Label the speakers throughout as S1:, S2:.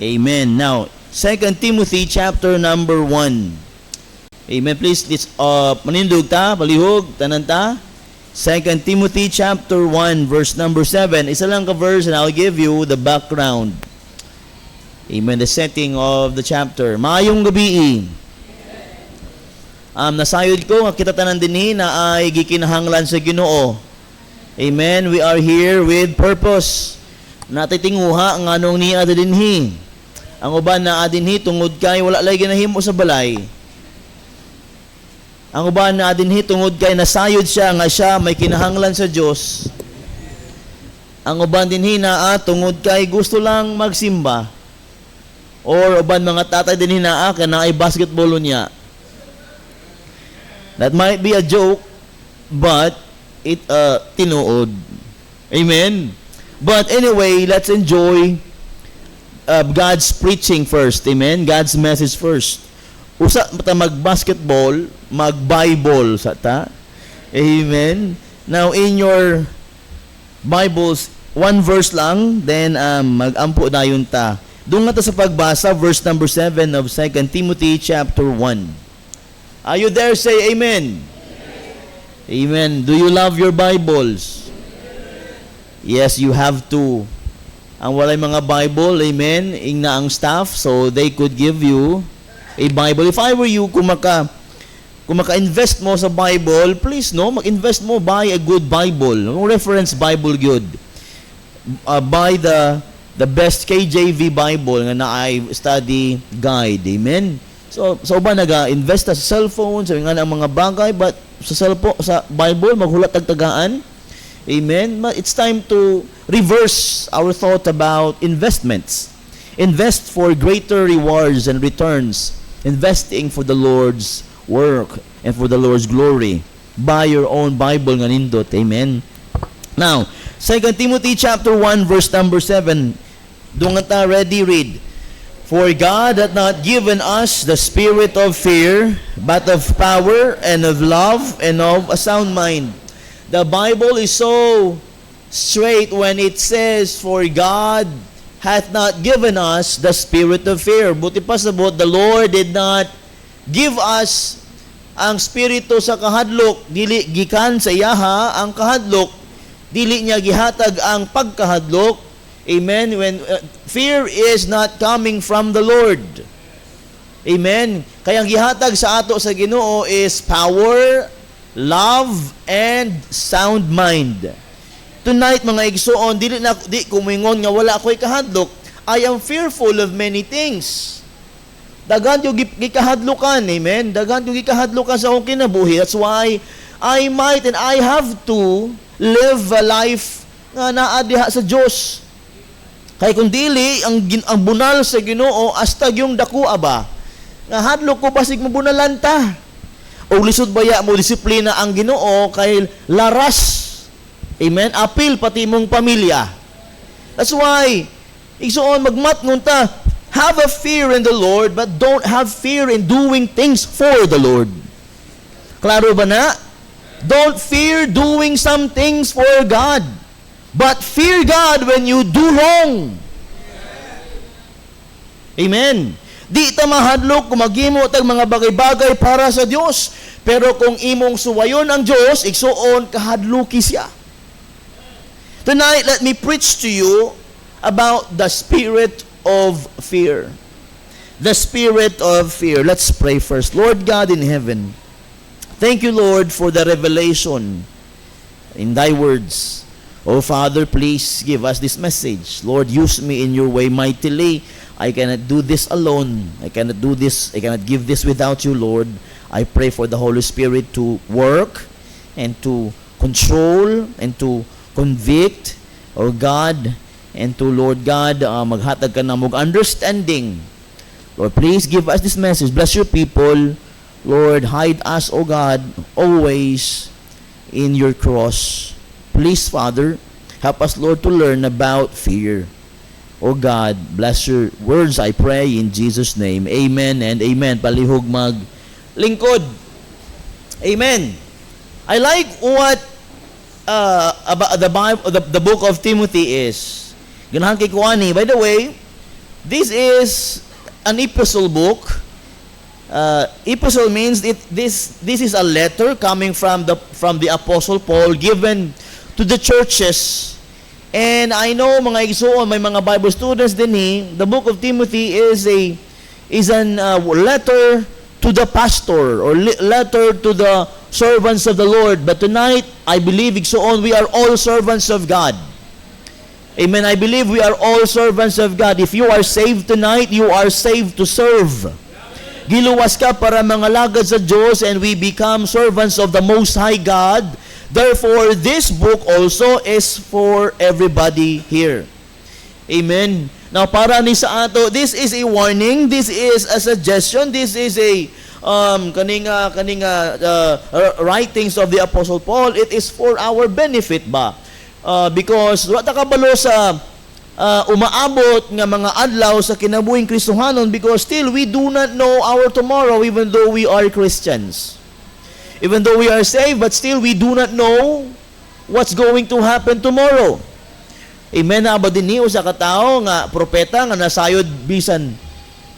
S1: Amen. Now, 2 Timothy chapter number 1. Amen. Please, manindog ta, palihog, tanan ta. 2 Timothy chapter 1 verse number 7. Isa lang ka verse and I'll give you the background. Amen. The setting of the chapter. Maayong gabi. Nasayod ko nga kita tanan dinhi na ay gikinahanglan sa Ginoo. Amen. We are here with purpose. Natitinguha ang anong niya dinhi. Ang uban na adinhi tungod kay wala lay ginahimo sa balay. Ang uban na adinhi tungod kay nasayod siya nga siya may kinahanglan sa Dios. Ang uban dinhi naa tungod kay gusto lang magsimba. Or uban mga tatay dinhi naa kana ay basketball niya. That might be a joke, but it tinuod. Amen. But anyway, let's enjoy God's preaching first. Amen. God's message first. Usa ta mag-basketball, mag-Bible sa ta. Amen. Now in your Bibles, one verse lang, then mag-ampo dayon ta. Doon nga ta sa pagbasa, verse number 7 of 2 Timothy chapter 1. Are you there? Say amen. Amen. Do you love your Bibles? Yes, you have to. Ang walay mga Bible, amen, ingna ang staff, so they could give you a Bible. If I were you, kung maka-invest mo sa Bible, please, no, mag-invest mo, buy a good Bible. No reference Bible good. Buy the best KJV Bible nga naay study guide. Amen. So ba naga-invest sa cellphone, sa nga ang mga bagay, but sa Bible, maghulat tagtagaan. Amen. It's time to reverse our thought about investments. Invest for greater rewards and returns. Investing for the Lord's work and for the Lord's glory. Buy your own Bible nga nindot. Amen. Now, 2 Timothy chapter 1 verse number 7. Doon ta ready read. For God hath not given us the spirit of fear, but of power and of love and of a sound mind. The Bible is so straight when it says, for God hath not given us the spirit of fear. Buti pa sabot, the Lord did not give us ang spirito sa kahadlok. Dili gikan sa iyaha ang kahadlok. Dili niya gihatag ang pagkahadlok. Amen. When fear is not coming from the Lord. Amen. Kaya ang gihatag sa ato sa Ginoo is power, love, and sound mind. Tonight, mga igsoon, di kumingon nga wala ako'y kahadlok. I am fearful of many things. Dagan yung gikahadlokan, amen? Dagan yung gikahadlokan sa akong kinabuhi. That's why I might and I have to live a life nga naadiha sa Diyos. Kaya kung dili, ang bunal sa Ginoo, astag yung dakuha ba? Nga hadlok ko basig mabunalan ta. O lisod baya mo disiplina ang Ginoo kay laras. Amen? Apil pati mong pamilya. That's why, igsoon magmatngon ta, have a fear in the Lord, but don't have fear in doing things for the Lord. Klaro ba na? Don't fear doing some things for God, but fear God when you do wrong. Amen. Di ta mahadlok kung maghimo tag mga bagay-bagay para sa Dios. Pero kung imong suwayon ang Dios, igsuon kahadluki siya. Tonight, let me preach to you about the spirit of fear. The spirit of fear. Let's pray first. Lord God in heaven, thank you, Lord, for the revelation in thy words. Oh Father, please give us this message. Lord, use me in your way mightily. I cannot do this alone. I cannot do this. I cannot give this without you, Lord. I pray for the Holy Spirit to work and to control and to convict, oh God, and to, Lord God, maghatag ka na mong understanding. Lord, please give us this message. Bless your people. Lord, hide us, oh God, always in your cross. Please, Father, help us, Lord, to learn about fear. Oh God, bless your words, I pray in Jesus' name. Amen and amen. Palihog lingkod. Amen. I like what about the Bible, the book of Timothy is. Ganahan kay kuani. By the way, This is an epistle book. Epistle means this is a letter coming from the Apostle Paul given to the churches. And I know mga igsoon, may mga Bible students din the book of Timothy is an letter to the pastor or letter to the servants of the Lord. But tonight, I believe igsoon, we are all servants of God. Amen. I believe we are all servants of God. If you are saved tonight, you are saved to serve. Giluwas ka para mangalagad sa Diyos, and we become servants of the Most High God. Therefore, this book also is for everybody here. Amen. Now, para ni sa ato, this is a warning, this is a suggestion, this is a writings of the Apostle Paul. It is for our benefit ba? Because wata kabalo sa umaabot nga mga adlaw sa kinabuhing Kristohanon, because still we do not know our tomorrow even though we are Christians. Even though we are saved, but still we do not know what's going to happen tomorrow. Amen. Aba din niyo sa katao nga propeta nga nasayod bisan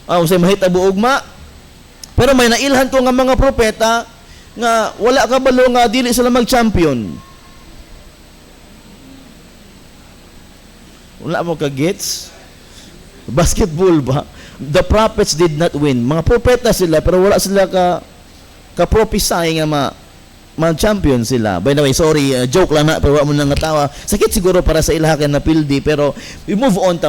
S1: usay mahitabo ugma. Pero may nailhan ko nga mga propeta nga wala kabalo nga dili sila mag-champion. Wala mo ka-gets? Basketball ba? The prophets did not win. Mga propeta sila pero wala sila ka-prophesy nga ma-champion sila. By the way, sorry, joke lang na, pero wala mo nang natawa. Sakit siguro para sa ilahakan na pildi, pero we move on.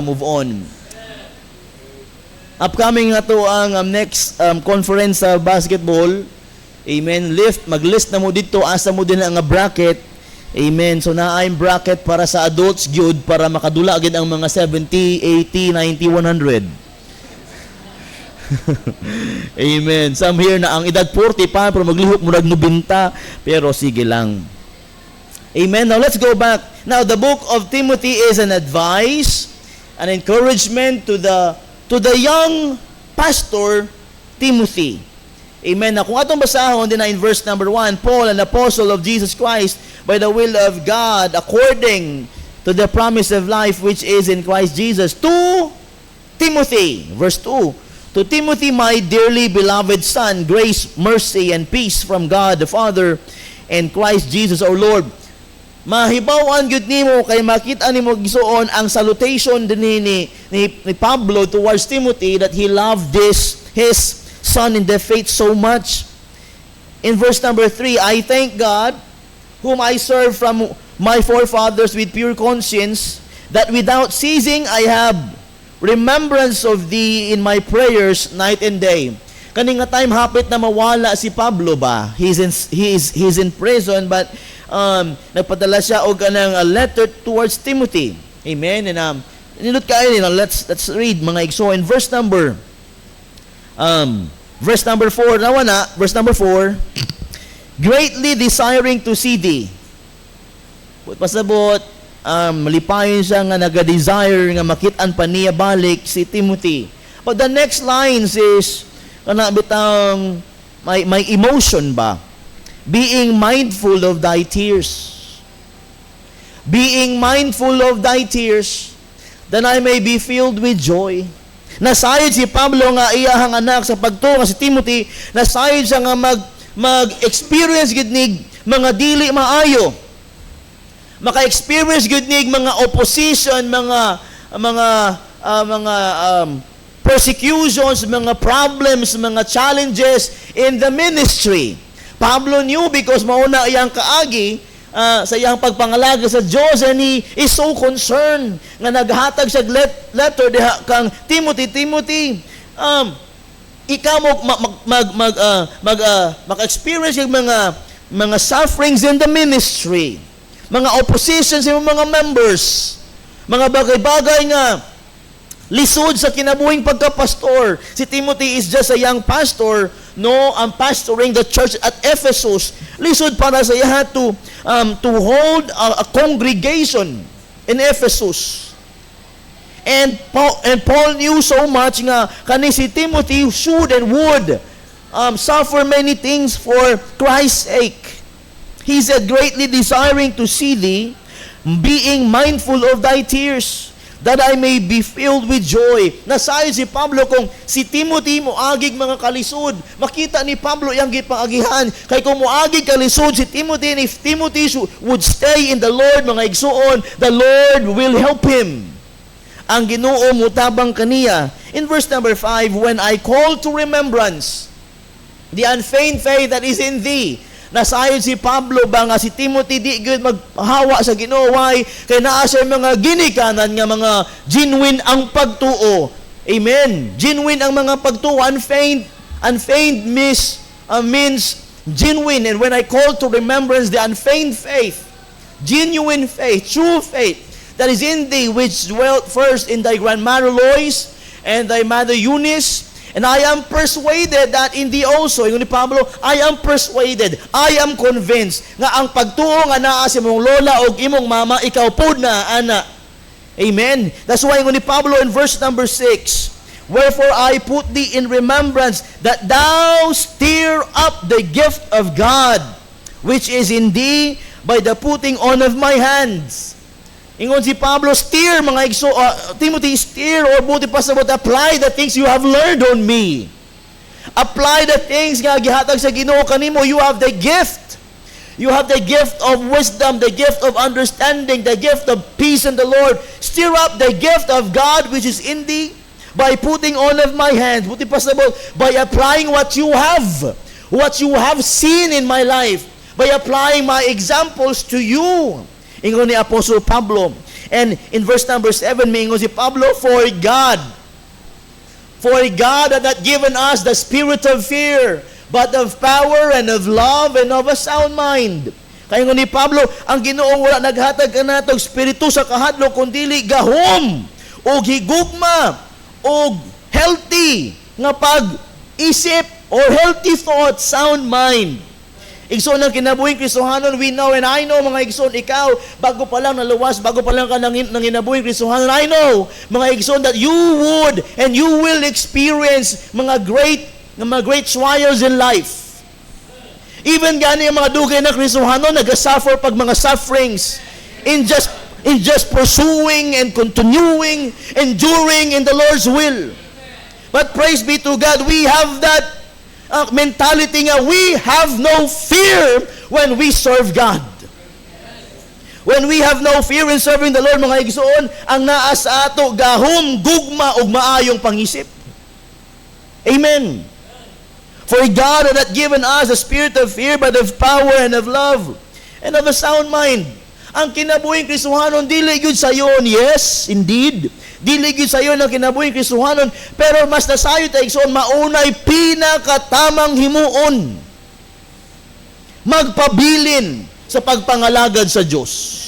S1: Upcoming na to ang next conference sa basketball. Amen. Mag-list na mo dito, asa mo din ang bracket. Amen. So na-I'm bracket para sa adults gyud para makadula agad ang mga 70, 80, 90, 100. Amen. Some here na ang edad 40 pa pero maglihok murag 90, pero sige lang. Amen. Now let's go back. Now the book of Timothy is an advice, an encouragement to the young pastor Timothy. Amen. Now kung atong basahon din na in verse number 1, Paul, an apostle of Jesus Christ by the will of God according to the promise of life which is in Christ Jesus, to Timothy. Verse 2. To Timothy, my dearly beloved son, grace, mercy, and peace from God the Father and Christ Jesus our Lord. Mahibaw-an gyud nimo kay makita nimo gisuon ang salutation ni Pablo towards Timothy, that he loved his son in the faith so much. In verse number 3, I thank God, whom I serve from my forefathers with pure conscience, that without ceasing I have remembrance of thee in my prayers night and day. Kaning nga time hapit na mawala si Pablo ba? He's in prison, but nagpadala siya og kanang a letter towards Timothy. Amen. And nindot kayo nila, let's read mga igso in verse number 4 verse number 4, greatly desiring to see thee. Pasabot, malipayon siya nga naga-desire nga makit-an pa niya balik si Timothy. But the next lines is kana bitang may emotion ba? Being mindful of thy tears. Being mindful of thy tears, that I may be filled with joy. Nasayod si Pablo nga iyahang anak sa pagtuo si Timothy, nasayod siya nga mag-experience gid nig mga dili maayo. Maka-experience gud nig mga opposition, mga persecutions, mga problems, mga challenges in the ministry. Pablo knew because mauna iyang kaagi sa iyang pagpangalaga sa Diyos, and he is so concerned nga naghatag siya letter diha kang Timothy, ikaw mag-experience yung mga sufferings in the ministry, mga oppositions sa mga members, mga bagay-bagay nga lisod sa kinabuhing pagkapastor. Si Timothy is just a young pastor, I'm pastoring the church at Ephesus. Lisod para sa iya to hold a congregation in Ephesus. And Paul knew so much nga kani si Timothy should and would suffer many things for Christ's sake. He said, greatly desiring to see thee, being mindful of thy tears, that I may be filled with joy. Nasayo si Pablo kung si Timothy moagig mga kalisod. Makita ni Pablo yang gipaagihan. Kay kung moagig kalisod si Timothy, and if Timothy would stay in the Lord, mga igsuon, the Lord will help him. Ang Ginoo mutabang kaniya. In verse number 5, when I call to remembrance the unfeigned faith that is in thee. Nasayon si Pablo ba nga si Timothy di good maghawa sa Ginoo, why? Kay naa siya mga ginikanan nga mga genuine ang pagtuo. Amen. Genuine ang mga pagtuo. Unfeigned means genuine. And when I call to remembrance the unfeigned faith, genuine faith, true faith that is in thee, which dwelt first in thy grandmother Lois and thy mother Eunice, and I am persuaded that in thee also. Yung ni Pablo, I am persuaded, I am convinced, nga ang pagtuo nga naa sa imong lola o imong mama, ikaw po na, ana. Amen. That's why yung ni Pablo in verse number 6, wherefore I put thee in remembrance that thou stir up the gift of God, which is in thee by the putting on of my hands. Ingon si Pablo, steer mga igso, Timothy, steer, or buti pa sa apply the things you have learned on me. Apply the things nga gihatag sa Ginoo kanimo. You have the gift. You have the gift of wisdom, the gift of understanding, the gift of peace in the Lord. Stir up the gift of God which is in thee by putting on of my hands. Buti pa sa by applying what you have seen in my life, by applying my examples to you. Ingon ni Apostle Pablo. And in verse number 7, ingon si Pablo, For God had not given us the spirit of fear, but of power and of love and of a sound mind. Kaya ingon ni Pablo, ang Ginoong wala naghatag ka natong spiritu sa kahadlok, kundi gahom, o higugma, o healthy nga pag-isip, or healthy thought, sound mind. Igsoon ng kinabuhing Kristohanon, we know, and I know, mga igsoon, ikaw, bago pa lang naluwas, bago pa lang ka ng kinabuhing Kristohanon, I know, mga igsoon, that you would and you will experience mga great trials in life. Even gani ang mga dugay na Kristohanon, nag-suffer pag mga sufferings in just pursuing and continuing, enduring in the Lord's will. But praise be to God, we have that mentality nga, we have no fear when we serve God. When we have no fear in serving the Lord, mga igsoon, ang naa sa ato, gahom, gugma, ug maayong pangisip. Amen. For God had not given us a spirit of fear, but of power and of love and of a sound mind. Ang kinabuhing Kristohanon, dili gyud sayon, yes, indeed. Dili gyud sayon ang kinabuhing Kristohanon, pero mas nasayo ta igsoon, maunay pinakatamang himuon. Magpabilin sa pagpangalagad sa Dios.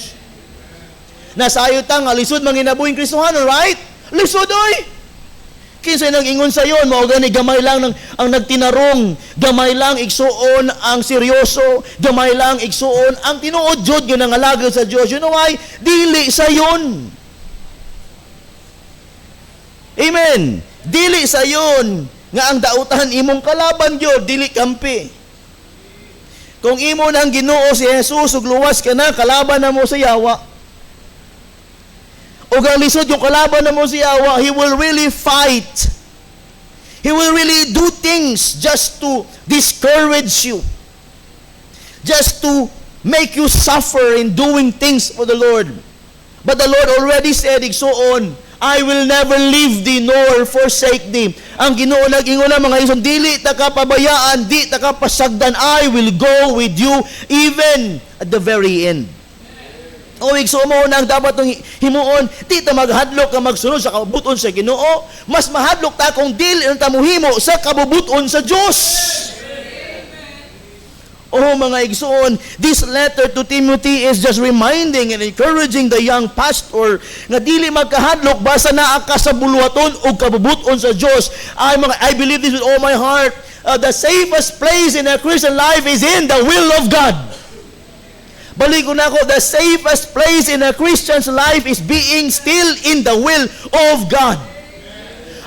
S1: Nasayo ta nga lisod man kinabuhing Kristohanon, right? Lisod oy. Kinsay nang ingon sayon, mao gani gamay lang ang nagtinarong, gamay lang igsuon ang seryoso, gamay lang igsuon ang tinuod jud gyud ang alagad sa Dios. You know why? Dili sayon. Amen. Dili sayon nga ang dautan imong kalaban gyud, dili kampi. Kung imo nang Ginoo si Jesus ug luwas ka na, kalaban na mo sa yawa. O ang lisod yung kalaban na mo si Yawa, he will really fight. He will really do things just to discourage you. Just to make you suffer in doing things for the Lord. But the Lord already said, igsuon, I will never leave thee nor forsake thee. Ang Ginoo nag-ingon na mga igsoon, dili ta ka pabayaan, di ta ka pasagdan, I will go with you even at the very end. O igsuon mo na ang dapat ng himuon, di ta maghadlok ka magsunod sa kabubuton sa Ginoo, mas mahadlok ta kung dili ta mohimo sa kabubuton sa Dios. Oh mga igsuon, this letter to Timothy is just reminding and encouraging the young pastor nga dili magkahadlok basta naa ka sa buluhaton o kabubuton sa Dios. I believe this with all my heart. The safest place in a Christian life is in the will of God. Balik ko na ako, the safest place in a Christian's life is being still in the will of God.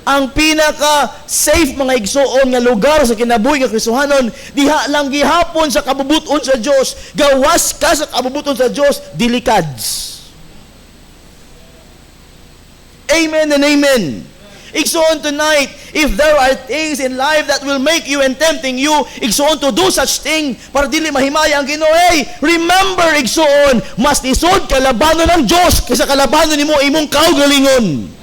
S1: Ang pinaka-safe mga igsuon nga lugar sa kinabuhi nga Kristohanon, diha lang gihapon sa kabubuton sa Dios. Gawas ka sa kabubuton sa Dios, dilikads. Amen and amen. Igsoon tonight, if there are things in life that will make you and tempting you, igsoon to do such thing, para dili mahimaya ang Ginoo. Hey, remember, igsoon, mas isod kalabanon ng Diyos kaysa kalabanon nimo imong kaugalingon.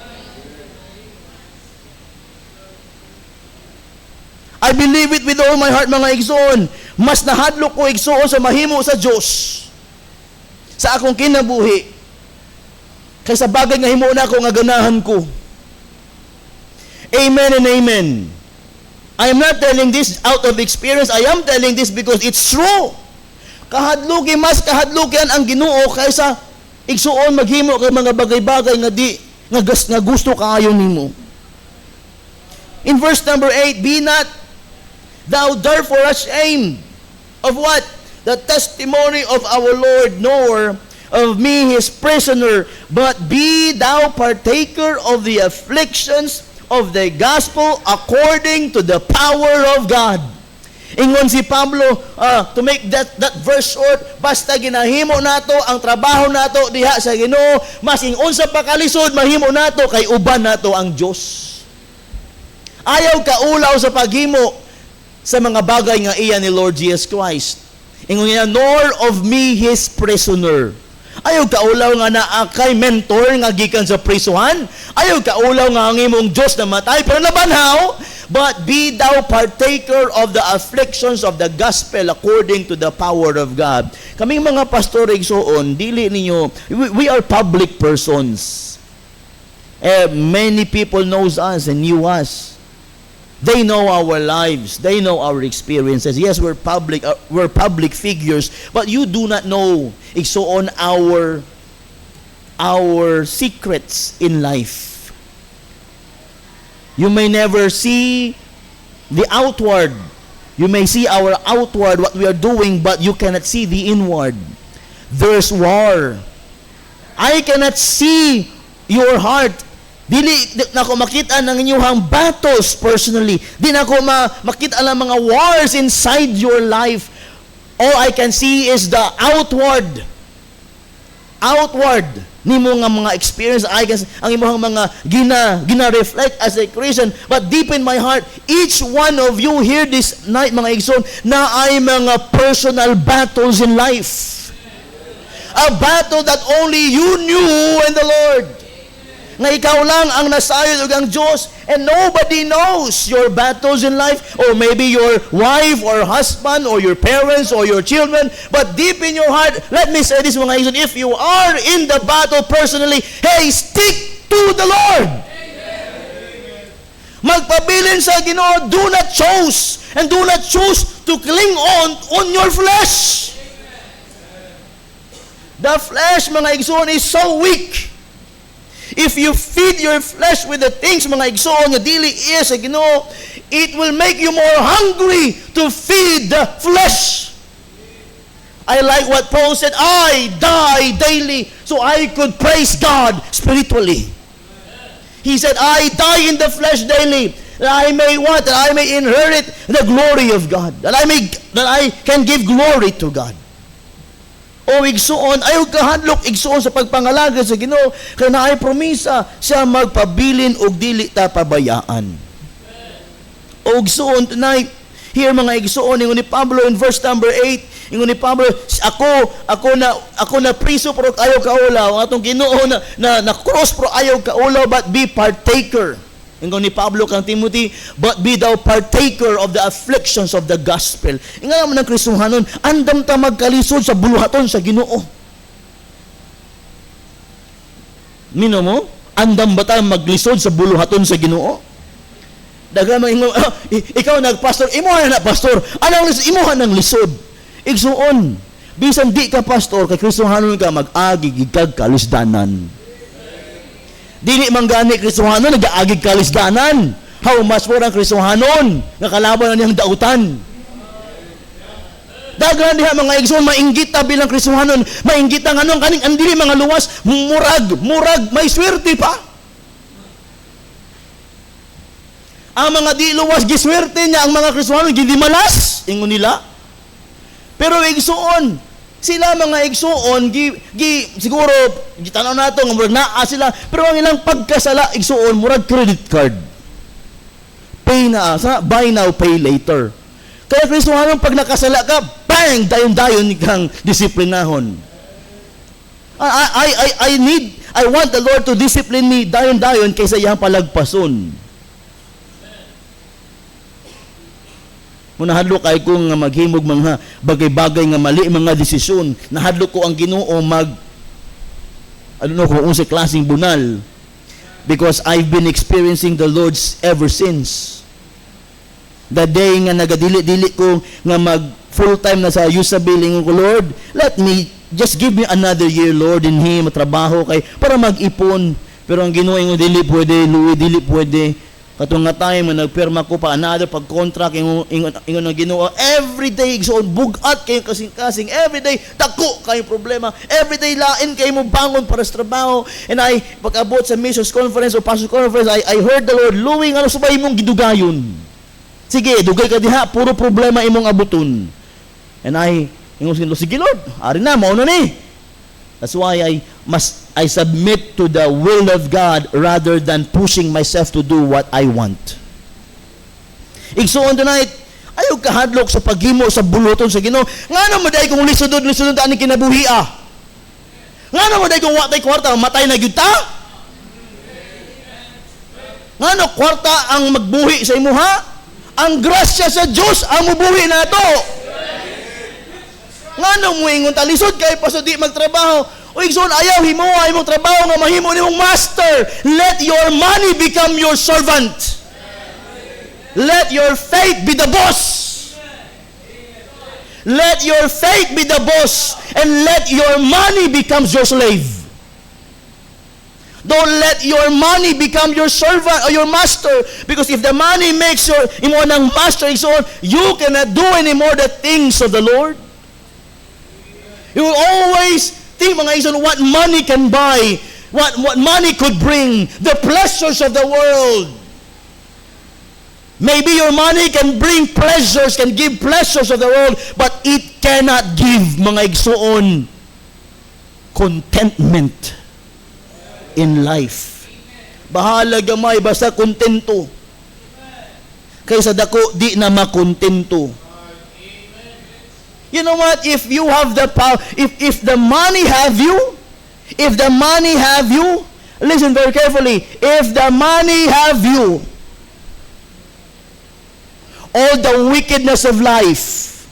S1: I believe it with all my heart, mga igsoon. Mas nahadlok ko, igsoon, sa mahimo sa Diyos sa akong kinabuhi kaysa bagay nga himo na ako nga ganahan ko. Amen and amen. I am not telling this out of experience. I am telling this because it's true. Kahadluki, mas kahadlukian ang Ginoo kaysa igsuon maghimo kay mga bagay-bagay nga nga gusto kaayo nimo. In verse number 8, be not thou therefore ashamed of what? The testimony of our Lord, nor of me his prisoner, but be thou partaker of the afflictions of the gospel according to the power of God. Ingon si Pablo, to make that verse short, basta ginahimo nato ang trabaho nato diha sa Ginoo, mas ingon sa pakalisod mahimo nato kay uban nato ang Dios. Ayaw kaulaw sa paghimo sa mga bagay nga iya ni Lord Jesus Christ. Ingon niya, nor of me his prisoner. Ayaw kaulaw nga naa kay mentor nga gikan sa prisuhan. Ayaw kaulaw nga ang imong Diyos na matay pero nabanhaw. But be thou partaker of the afflictions of the gospel according to the power of God. Kaming mga pastor igsoon, dili ninyo, we are public persons. Many people knows us and knew us. They know our lives. They know our experiences. Yes, we're public figures, but you do not know igsoon our secrets in life. You may never see the outward. You may see our outward, what we are doing, but you cannot see the inward. There's war. I cannot see your heart. Dili na ko makita ng inyong battles personally. Di na ko makita ang mga wars inside your life. All I can see is the outward nimo nga mga experience. I guess ang imong mga gina-reflect as a Christian. But deep in my heart, each one of you here this night, mga igsoon, na ay mga personal battles in life. A battle that only you knew and the Lord. Nga ikaw lang ang nasayod ug ang Diyos, and nobody knows your battles in life, or maybe your wife or husband or your parents or your children, but deep in your heart, let me say this, mga igsoon, if you are in the battle personally, hey, stick to the Lord. Magpabilin sa Ginoo, do not choose to cling on your flesh. The flesh, mga igsoon, is so weak. If you feed your flesh with the things, mga igsoon, nga dili iya sa Ginoo, it will make you more hungry to feed the flesh. I like what Paul said, I die daily so I could praise God spiritually. He said, I die in the flesh daily that I may what? That I may inherit the glory of God. That I can give glory to God. O igsuon, ayaw kahadlok igsuon sa pagpangalaga sa Ginoo, kaya naay promisa siya magpabilin og dili ta pabayaan. O igsuon tonight, here mga igsuon, ingon ni Pablo in verse number 8, ingon ni Pablo, ako na priso pero ayaw kaulaw, ang atong Ginoo na cross pero ayaw kaulaw, but be partaker. Ingon ni Pablo kang Timothy, but be thou partaker of the afflictions of the gospel. Ingon naman ng Kristohanon, andam ta magkalisod sa buluhaton sa Ginoo. Mino mo? Andam ba ta maglisod sa buluhaton sa Ginoo? Daghang ingon, ikaw nagpastor, imuha na pastor. Anong lisod? Imuha ng lisod. Igsuon, bisan di ka pastor, kay Kristohanon ka mag-agi gigag kalisdanan. Dili man gani Kristohanon nagaagig kalisdanan. How much more ang Kristohanon nga kalaban na niyang dautan. Daghan diha mga igsoon, mainggit ta bilang Kristohanon, mainggit ang anong kaning andili mga luwas, murag may swerte pa. Ang mga di luwas giswerte niya, ang mga Kristohanon gidi malas ingon nila. Pero igsoon, Sila mga igsuon, siguro, gitanaw nato, nga murag naa sila, pero ang ilang pagkasala, igsuon, murag credit card. Pay na, buy now, pay later. Kaya Kristohanong, pag nakasala ka, bang, dayon-dayon kang disiplinahon. I want the Lord to discipline me dayon-dayon kaysa iyang palagpason. Munahadlok kay ko nga maghimog mga bagay-bagay nga mali mga desisyon. Nahadlok ko ang Ginoo kung unsay klaseng bunal. Because I've been experiencing the Lord's ever since. The day nga nagadili-dili ko nga mag full-time na sa usabiling ko, Lord, let me, just give me another year, Lord, in Him, trabaho kay, para mag-ipon. Pero ang Ginoo ingon, dili pwede, Louis, dili pwede. Katong nga time nga nagpirma ko pa another pag-contract ingon ang Ginoo, every day igsoon bugat kayo kasing-kasing, every day dako kayo problema, every day lain kayo mo bangon para sa trabaho. And pag-abot sa missions conference o pastor conference, I heard the Lord, Louie, ano subay mong gidugayon? Sige, dugay ka diha, puro problema imong abuton. And ingon, sige Lord, ari na, mao na ni. That's why I submit to the will of God rather than pushing myself to do what I want. Igsuon tonight, ayaw kahadlok sa paghimo sa buluton sa Ginoo. Ngano mo day kung lisudod ani kinabuhi ah. Ngano mo day kung watay kwarta matay na gyud ta? Ngano kwarta ang magbuhi sa imuha? Ang grasya sa Dios ang mubuhi nato. Ngano mo ingon ta lisod kay pasudi magtrabaho. O igsoon ayaw himuha imong trabaho nga mahimo nimong master. Let your money become your servant. Let your faith be the boss. Let your faith be the boss and let your money becomes your slave. Don't let your money become your servant or your master, because if the money makes imo nang master, igsoon, you cannot do anymore the things of the Lord. You will always think, mga igsoon, what money can buy, what money could bring, the pleasures of the world. Maybe your money can bring pleasures, can give pleasures of the world, but it cannot give, mga igsoon, contentment in life. Bahala gamay, basta kontento. Kaysa dako, di na makontento. You know what? If you have the power, if the money have you, listen very carefully. If the money have you, all the wickedness of life,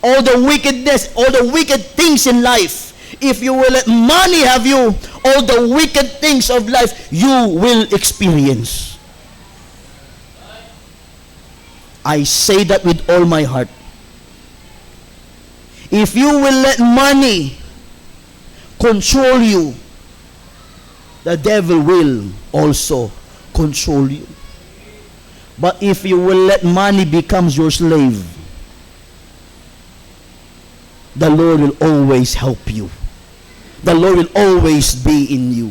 S1: all the wicked things in life, if you will let money have you, all the wicked things of life you will experience. I say that with all my heart. If you will let money control you, the devil will also control you. But if you will let money becomes your slave, the Lord will always help you. The Lord will always be in you.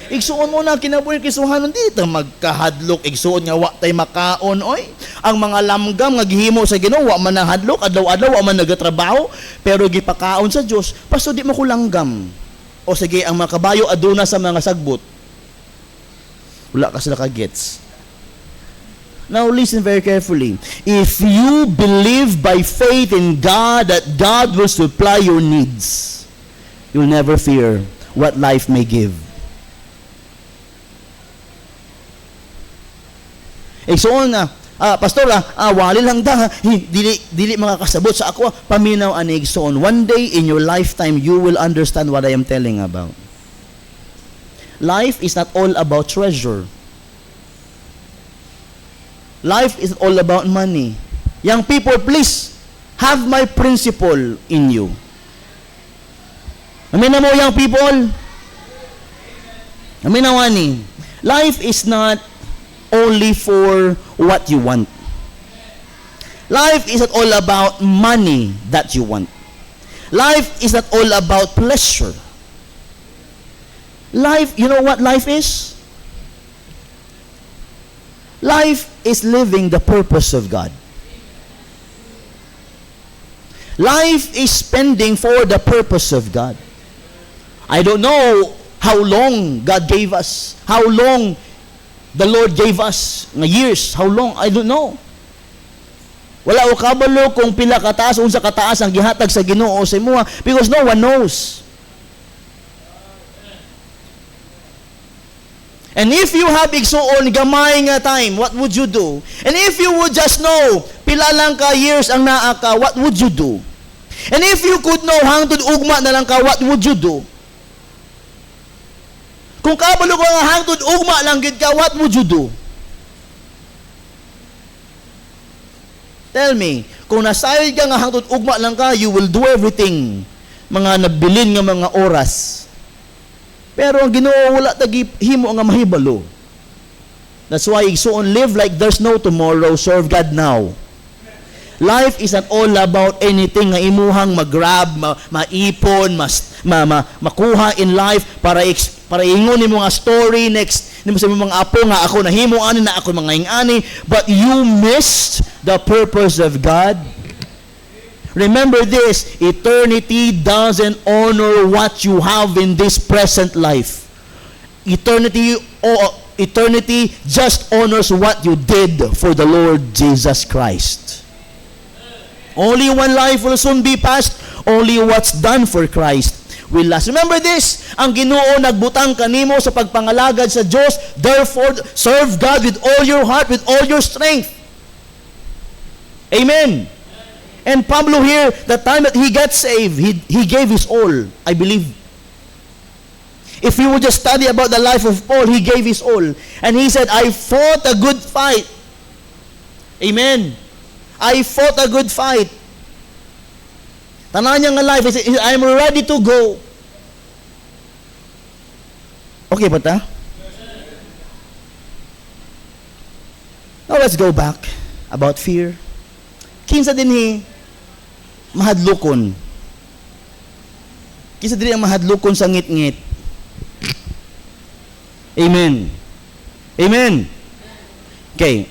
S1: Igsuon mo na kinabuhi kisuhanon dito magkahadlok igsuon nga wa tay makaon oy. Ang mga lamgam nga gihimo sa Ginoo wa man nahadlok adlaw-adlaw wa man nagatrabaho pero gipakaon sa Dios pasto di mo ko langgam. O sige ang mga kabayo aduna sa mga sagbot. Wala ka sila ka gets. Now listen very carefully. If you believe by faith in God that God will supply your needs, you'll never fear what life may give. So nga, pastor, wali lang da, dili mga kasabot sa ako, paminaw ani igsoon. One day in your lifetime, you will understand what I am telling about. Life is not all about treasure. Life is all about money. Young people, please, have my principle in you. Amin na mo, young people? Amin na wani. Life is not only for what you want. Life is not all about money that you want. Life is not all about pleasure. Life, you know what life is? Life is living the purpose of God. Life is spending for the purpose of God. I don't know how long God gave us. How long the Lord gave us. Nga years. How long? I don't know. Wala o kabalo kung pila kataas, unsa kataas ang gihatag sa Ginoo sa imuha, because no one knows. And if you have igsuon gamay nga time, what would you do? And if you would just know, pila lang ka years ang naa ka, what would you do? And if you could know hangtod ugma na lang ka, what would you do? Kung kabalo ko nga hangtod ugma lang gid ka, what would you do? Tell me, kung nasayod ka nga hangtod ugma lang ka, you will do everything. Mga nabilin nga mga oras. Pero ang Ginoo wala tagi himo nga mahibalo. That's why igsuon live like there's no tomorrow, serve God now. Life isn't all about anything nga imuhang mag-grab, maipon, makuha in life para ingon nimo nga story next nimo sa mga apo nga ako nahimo ani na ako mga ingani, but you missed the purpose of God. Remember this, eternity doesn't honor what you have in this present life. Eternity just honors what you did for the Lord Jesus Christ. Only one life will soon be passed. Only what's done for Christ will last. Remember this, ang Ginoo nagbutang kanimo sa pagpangalagad sa Diyos. Therefore, serve God with all your heart, with all your strength. Amen. And Pablo here, the time that he got saved, he gave his all, I believe. If you would just study about the life of Paul, he gave his all. And he said, I fought a good fight. Amen. I fought a good fight. Tanan niya nga life, he said, I'm ready to go. Okay ba ta? Now let's go back about fear. Kinsa din mahadlukon. Kinsa din ang mahadlukon sa ngit-ngit. Amen. Amen. Okay,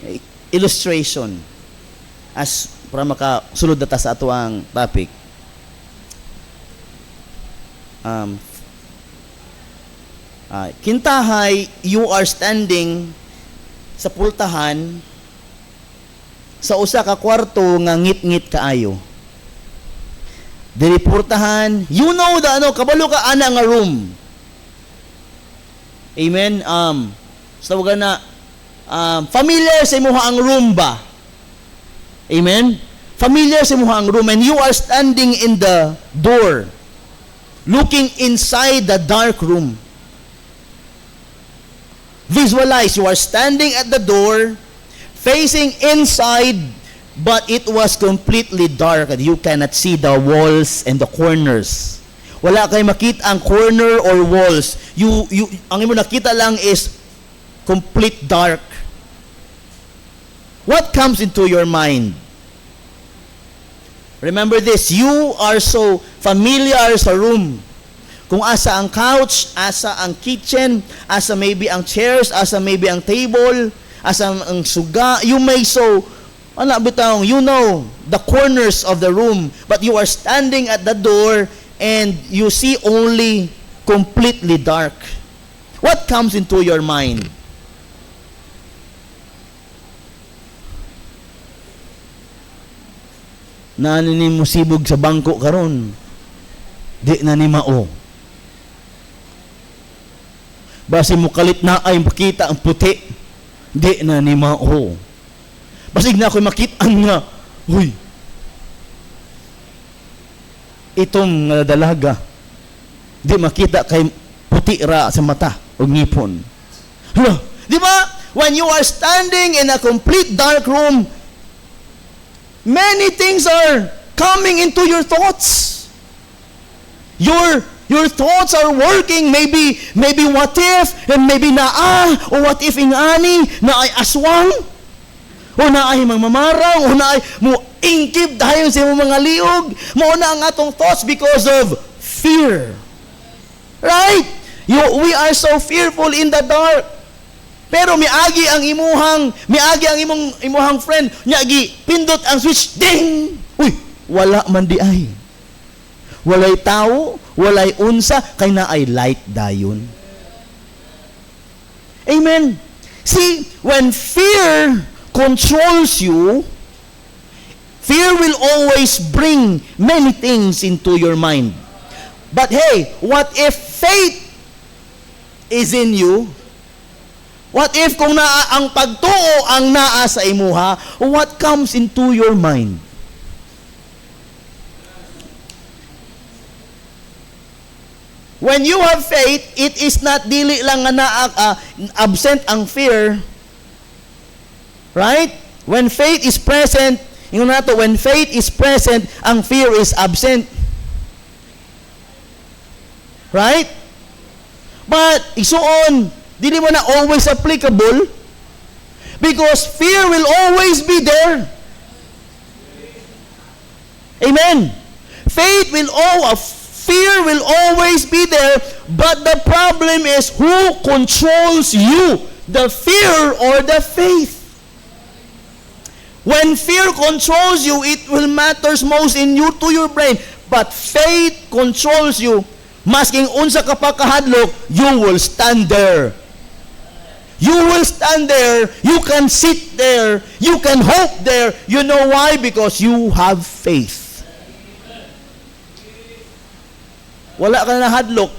S1: illustration. As para makasulod na ta sa ato ang topic. Kintahay, you are standing sa pultahan sa usa ka kwarto nga ngit-ngit kaayo. Dili pultahan, you know the kabalo ka ana nga room. Amen. Sa tawagan na familiar sa imuha ang room ba? Amen? Familiar sa imuha ang room and you are standing in the door looking inside the dark room. Visualize, you are standing at the door facing inside, but it was completely dark and you cannot see the walls and the corners. Wala kay makita ang corner or walls. Ang imo nakita lang is complete dark. What comes into your mind? Remember this, you are so familiar sa room. Kung asa ang couch, asa ang kitchen, asa maybe ang chairs, asa maybe ang table, asa ang suga, you may so, you know the corners of the room, but you are standing at the door and you see only completely dark. What comes into your mind? Na ni musibog sa bangko karon, di na ni mao. Basi mo kalit na ay makita ang puti, di na ni mao. Basig na ako'y makita nga, huy, itong dalaga, di makita kay puti ra sa mata o ngipon. Hala, di ba? When you are standing in a complete dark room, many things are coming into your thoughts. Your thoughts are working. Maybe what if, and maybe or what if ingani, na ay aswang, o na ay mamamarang, o na ay mo ingkip dahil sa mga liog, mo na ang atong thoughts because of fear. Right? We are so fearful in the dark. Pero miagi ang imong friend, niagi pindot ang switch, ding! Uy, wala man di ay. Walay tao, walay unsa, kay na ay light dayon. Amen. See, when fear controls you, fear will always bring many things into your mind. But hey, what if faith is in you? What if kung ang pagtuo ang naa sa imuha, what comes into your mind? When you have faith, it is not dili lang nga absent ang fear. Right? When faith is present, when faith is present, ang fear is absent. Right? But, isuon, dili mo na always applicable because fear will always be there. Amen. Fear will always be there, but the problem is who controls you, the fear or the faith. When fear controls you, it will matters most in you to your brain. But faith controls you. Masking unsa ka pa kahadlok, you will stand there. You will stand there. You can sit there. You can hope there. You know why? Because you have faith. Wala ka na hadlok,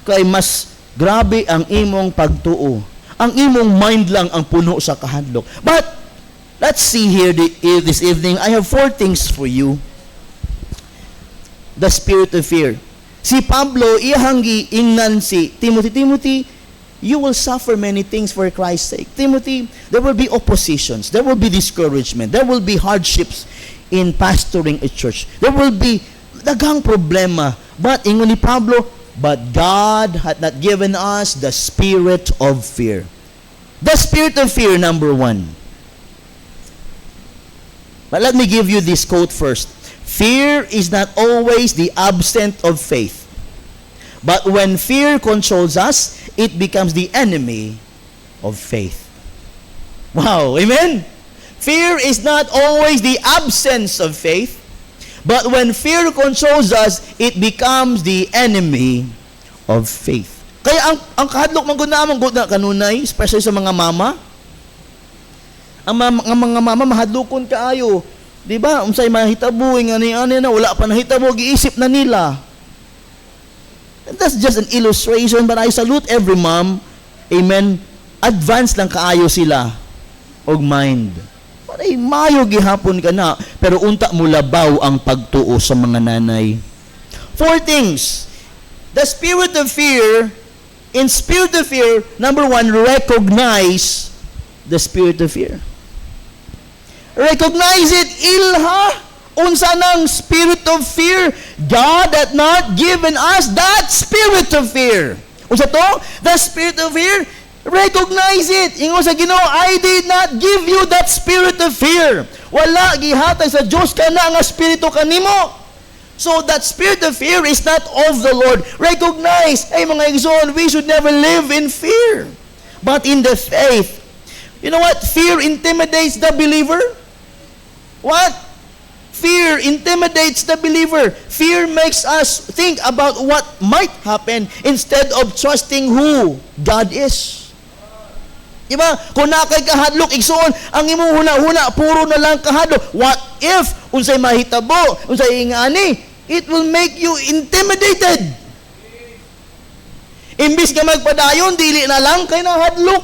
S1: kay mas grabe ang imong pagtuo. Ang imong mind lang ang puno sa kahadlok. But, let's see here this evening, I have 4 things for you. The spirit of fear. Si Pablo, iyahanggi ingnan si Timothy, you will suffer many things for Christ's sake. Timothy, there will be oppositions. There will be discouragement. There will be hardships in pastoring a church. There will be daghang problema. But, ingon ni Pablo, but God had not given us the spirit of fear. The spirit of fear, number 1. But let me give you this quote first. Fear is not always the absence of faith. But when fear controls us, it becomes the enemy of faith. Wow, amen? Fear is not always the absence of faith. But when fear controls us, it becomes the enemy of faith. Kaya ang kahadlok man gud namon gud na kanunay, especially sa mga mama. Ang mga mama mahadlokon kaayo. Di ba? Unsay mahitabo ngani-ani na wala pa nahitabo giisip na nila. And that's just an illustration, but I salute every mom. Amen. Advance lang kaayo sila og mind. Ay, mayo gihapon ka na, pero unta mo labaw ang pagtuo sa mga nanay. 4 things. The spirit of fear, in spirit of fear, number 1, recognize the spirit of fear. Recognize it, ilha. Unsa nang spirit of fear? God hath not given us that spirit of fear. Unsa to? The spirit of fear, recognize it. Ingon sa Ginoo, I did not give you that spirit of fear. Wala gihatag sa Dios kana nga espiritu kanimo. So that spirit of fear is not of the Lord. Recognize, ay mga igsoon, we should never live in fear, but in the faith. You know what? Fear intimidates the believer. What? Fear intimidates the believer. Fear makes us think about what might happen instead of trusting who God is. Diba? Kung nakay kahadlok, igsoon, ang imong huna-huna, puro na lang kahadlok. What if, unsay mahitabo, unsay ingani, it will make you intimidated. Imbis ka magpadayon, dili na lang kay nahadlok.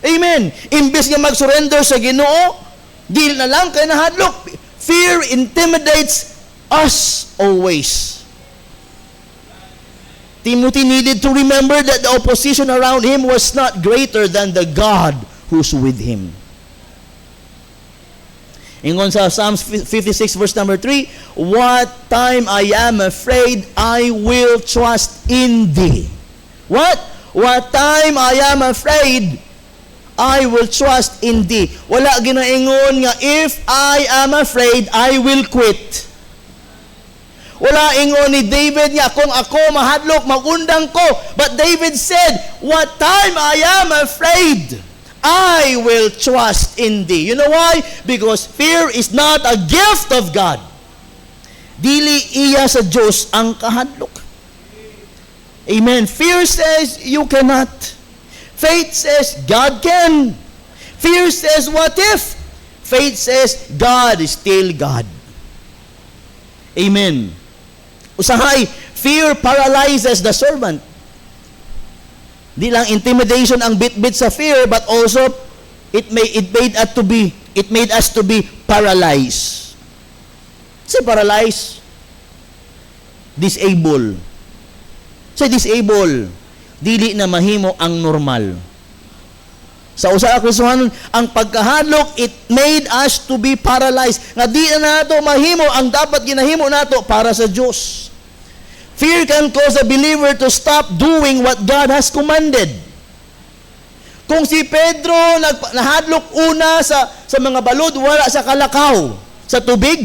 S1: Amen. Imbis ka mag-surrender sa Ginoo, dili na lang kay nahadlok. Fear intimidates us always. Timothy needed to remember that the opposition around him was not greater than the God who's with him. Ingon sa Psalms 56 verse number 3, what time I am afraid, I will trust in thee. What? What time I am afraid, I will trust in thee. Wala ginaingon nga, if I am afraid, I will quit. Wala ingon ni David nga, kung ako mahadlok, magundang ko. But David said, what time I am afraid, I will trust in thee. You know why? Because fear is not a gift of God. Dili iya sa Diyos ang kahadlok. Amen. Fear says you cannot. Faith says God can. Fear says what if? Faith says God is still God. Amen. Usahay, fear paralyzes the servant. Di lang intimidation ang bit-bit sa fear, but also it made us to be paralyzed. Say paralyzed, disable. Say disable, dili na mahimo ang normal. Sa usa ka Kristohanon, ang pagkahadlok, it made us to be paralyzed. Nga di na nato mahimo ang dapat ginahimo nato para sa Dios. Fear can cause a believer to stop doing what God has commanded. Kung si Pedro nahadlok una sa mga balod, wala sa kalakaw, sa tubig,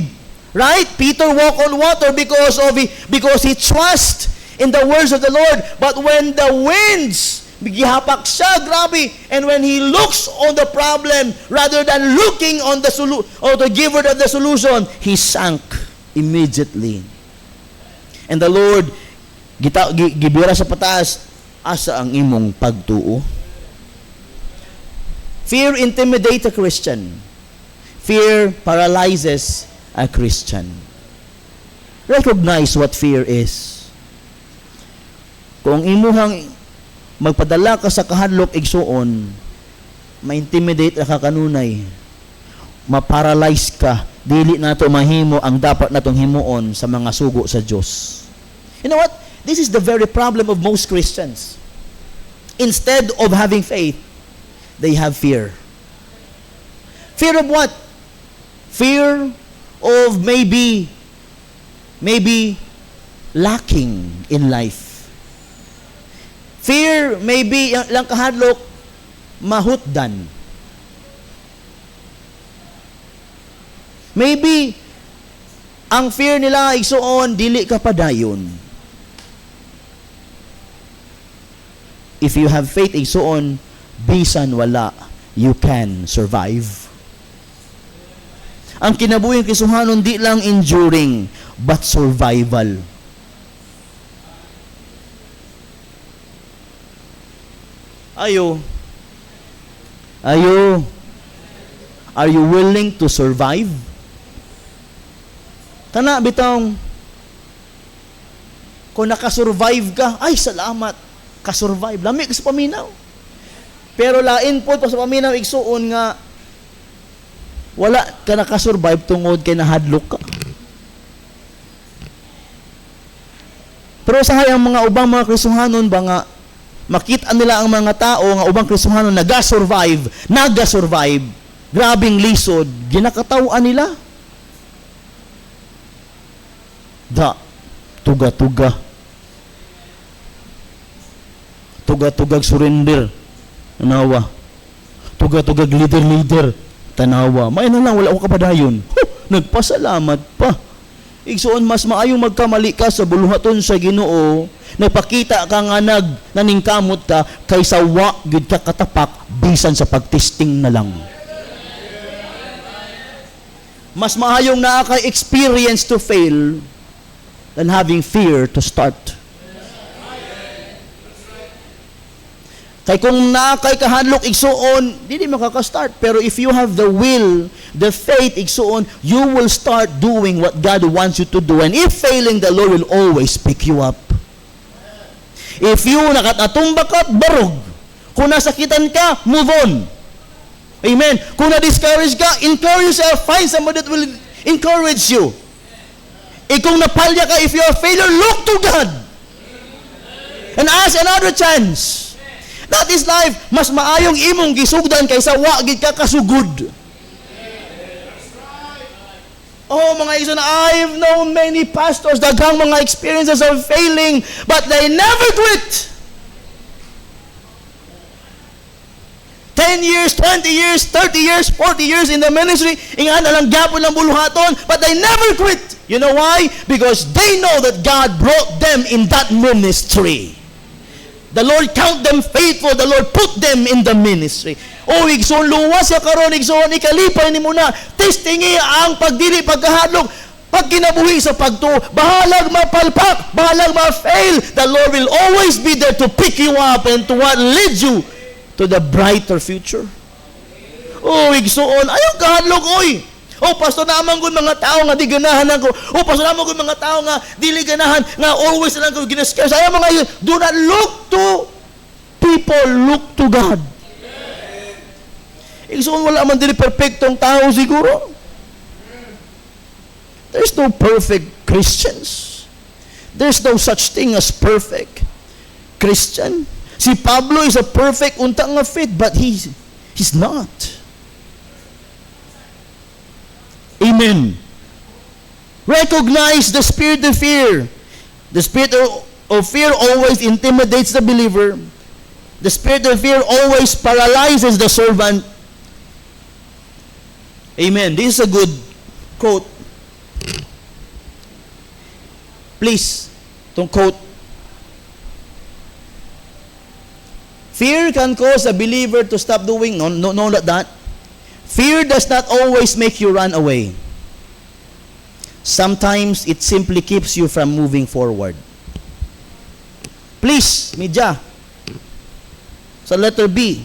S1: right? Peter walked on water because he trust in the words of the Lord. But when the winds, gihapak siya, grabe, and when he looks on the problem rather than looking on the or the giver of the solution, he sank immediately. And the Lord, gibira sa pataas, asa ang imong pagtuo? Fear intimidates a Christian. Fear paralyzes a Christian. Recognize what fear is. Kung imuhang magpadala ka sa kahadlok igsuon, ma-intimidate ka kanunay, ma-paralyze ka, dili nato mahimo ang dapat natong himuon sa mga sugo sa Dios. You know what? This is the very problem of most Christians. Instead of having faith, they have fear. Fear of what? Fear of maybe lacking in life. Fear maybe lang kahadlok mahutdan. Maybe ang fear nila igsuon dili ka padayon. If you have faith igsuon bisan wala, you can survive. Ang kinabuhing Kristohanon di lang enduring but survival. Ayo. Are you willing to survive? Kana bitong kung nakasurvive ka, ay salamat, kasurvive. Lami ka sa paminaw. Pero lain po pa sa paminaw igsuon nga wala ka nakasurvive tungod kay nahadlok ka. Pero sa hayang mga ubang mga Kristohanon ba nga makita nila ang mga tao nga ubang Kristohanon naga-survive, grabing lisod, ginakatawan nila. Tuga-tuga. Tuga-tugag surrender. Tanawa. Tuga-tugag leader. Tanawa. May na lang, wala ko kapadayon. Nagpasalamat pa. Igsuon, mas maayong magkamali ka sa buluhaton sa Ginoo, nagpakita ka nga naningkamot ka, kaysa gid ka katapak, bisan sa pagtesting na lang. Mas maayong nakaka-experience to fail than having fear to start. Kay kung nakay kahadlok igsuon, dili makaka-start. Pero if you have the will, the faith igsuon, you will start doing what God wants you to do. And if failing, the Lord will always pick you up. If you nakatumba ka, barog. Kung nasakitan ka, move on. Amen. Kung na-discourage ka, encourage yourself. Find somebody that will encourage you. Kung napalya ka, if you are a failure, look to God. And ask another chance. That is life. Mas maayong imong gisugdan kaysa wagid ka kasugod. Oh, mga iso na, I've known many pastors, daghang mga experiences of failing, but they never quit. 10 years, 20 years, 30 years, 40 years in the ministry, ingan lang gapon lang buluhaton, but they never quit. You know why? Because they know that God brought them in that ministry. The Lord count them faithful. The Lord put them in the ministry. O igsoon luwas ka karon, igsoon ikalipay ni mo na. Testingi ang pagdili pagkahadlok. Pag kinabuhi sa pagtuo, bahalag mapalpak, bahalag ma-fail. The Lord will always be there to pick you up and to what leads you to the brighter future. O igsoon, ayaw kahadlok, oy. O pastor naman ko mga tao nga di ganahan ako. O pastor naman ko mga tao nga dili ganahan nga always lang ko ginaskas. Ayaw mga yun, do not look to people, look to God. Igsoon wala man dili perfectong tao siguro. There's no perfect Christians. There's no such thing as perfect Christian. Si Pablo is a perfect unta nga faith, but he's not. Amen. Recognize the spirit of fear. The spirit of fear always intimidates the believer. The spirit of fear always paralyzes the servant. Amen. This is a good quote. Please, itong quote. Fear can cause a believer to stop doing, no, not that. Fear does not always make you run away. Sometimes it simply keeps you from moving forward. Please, media. Sa letter B,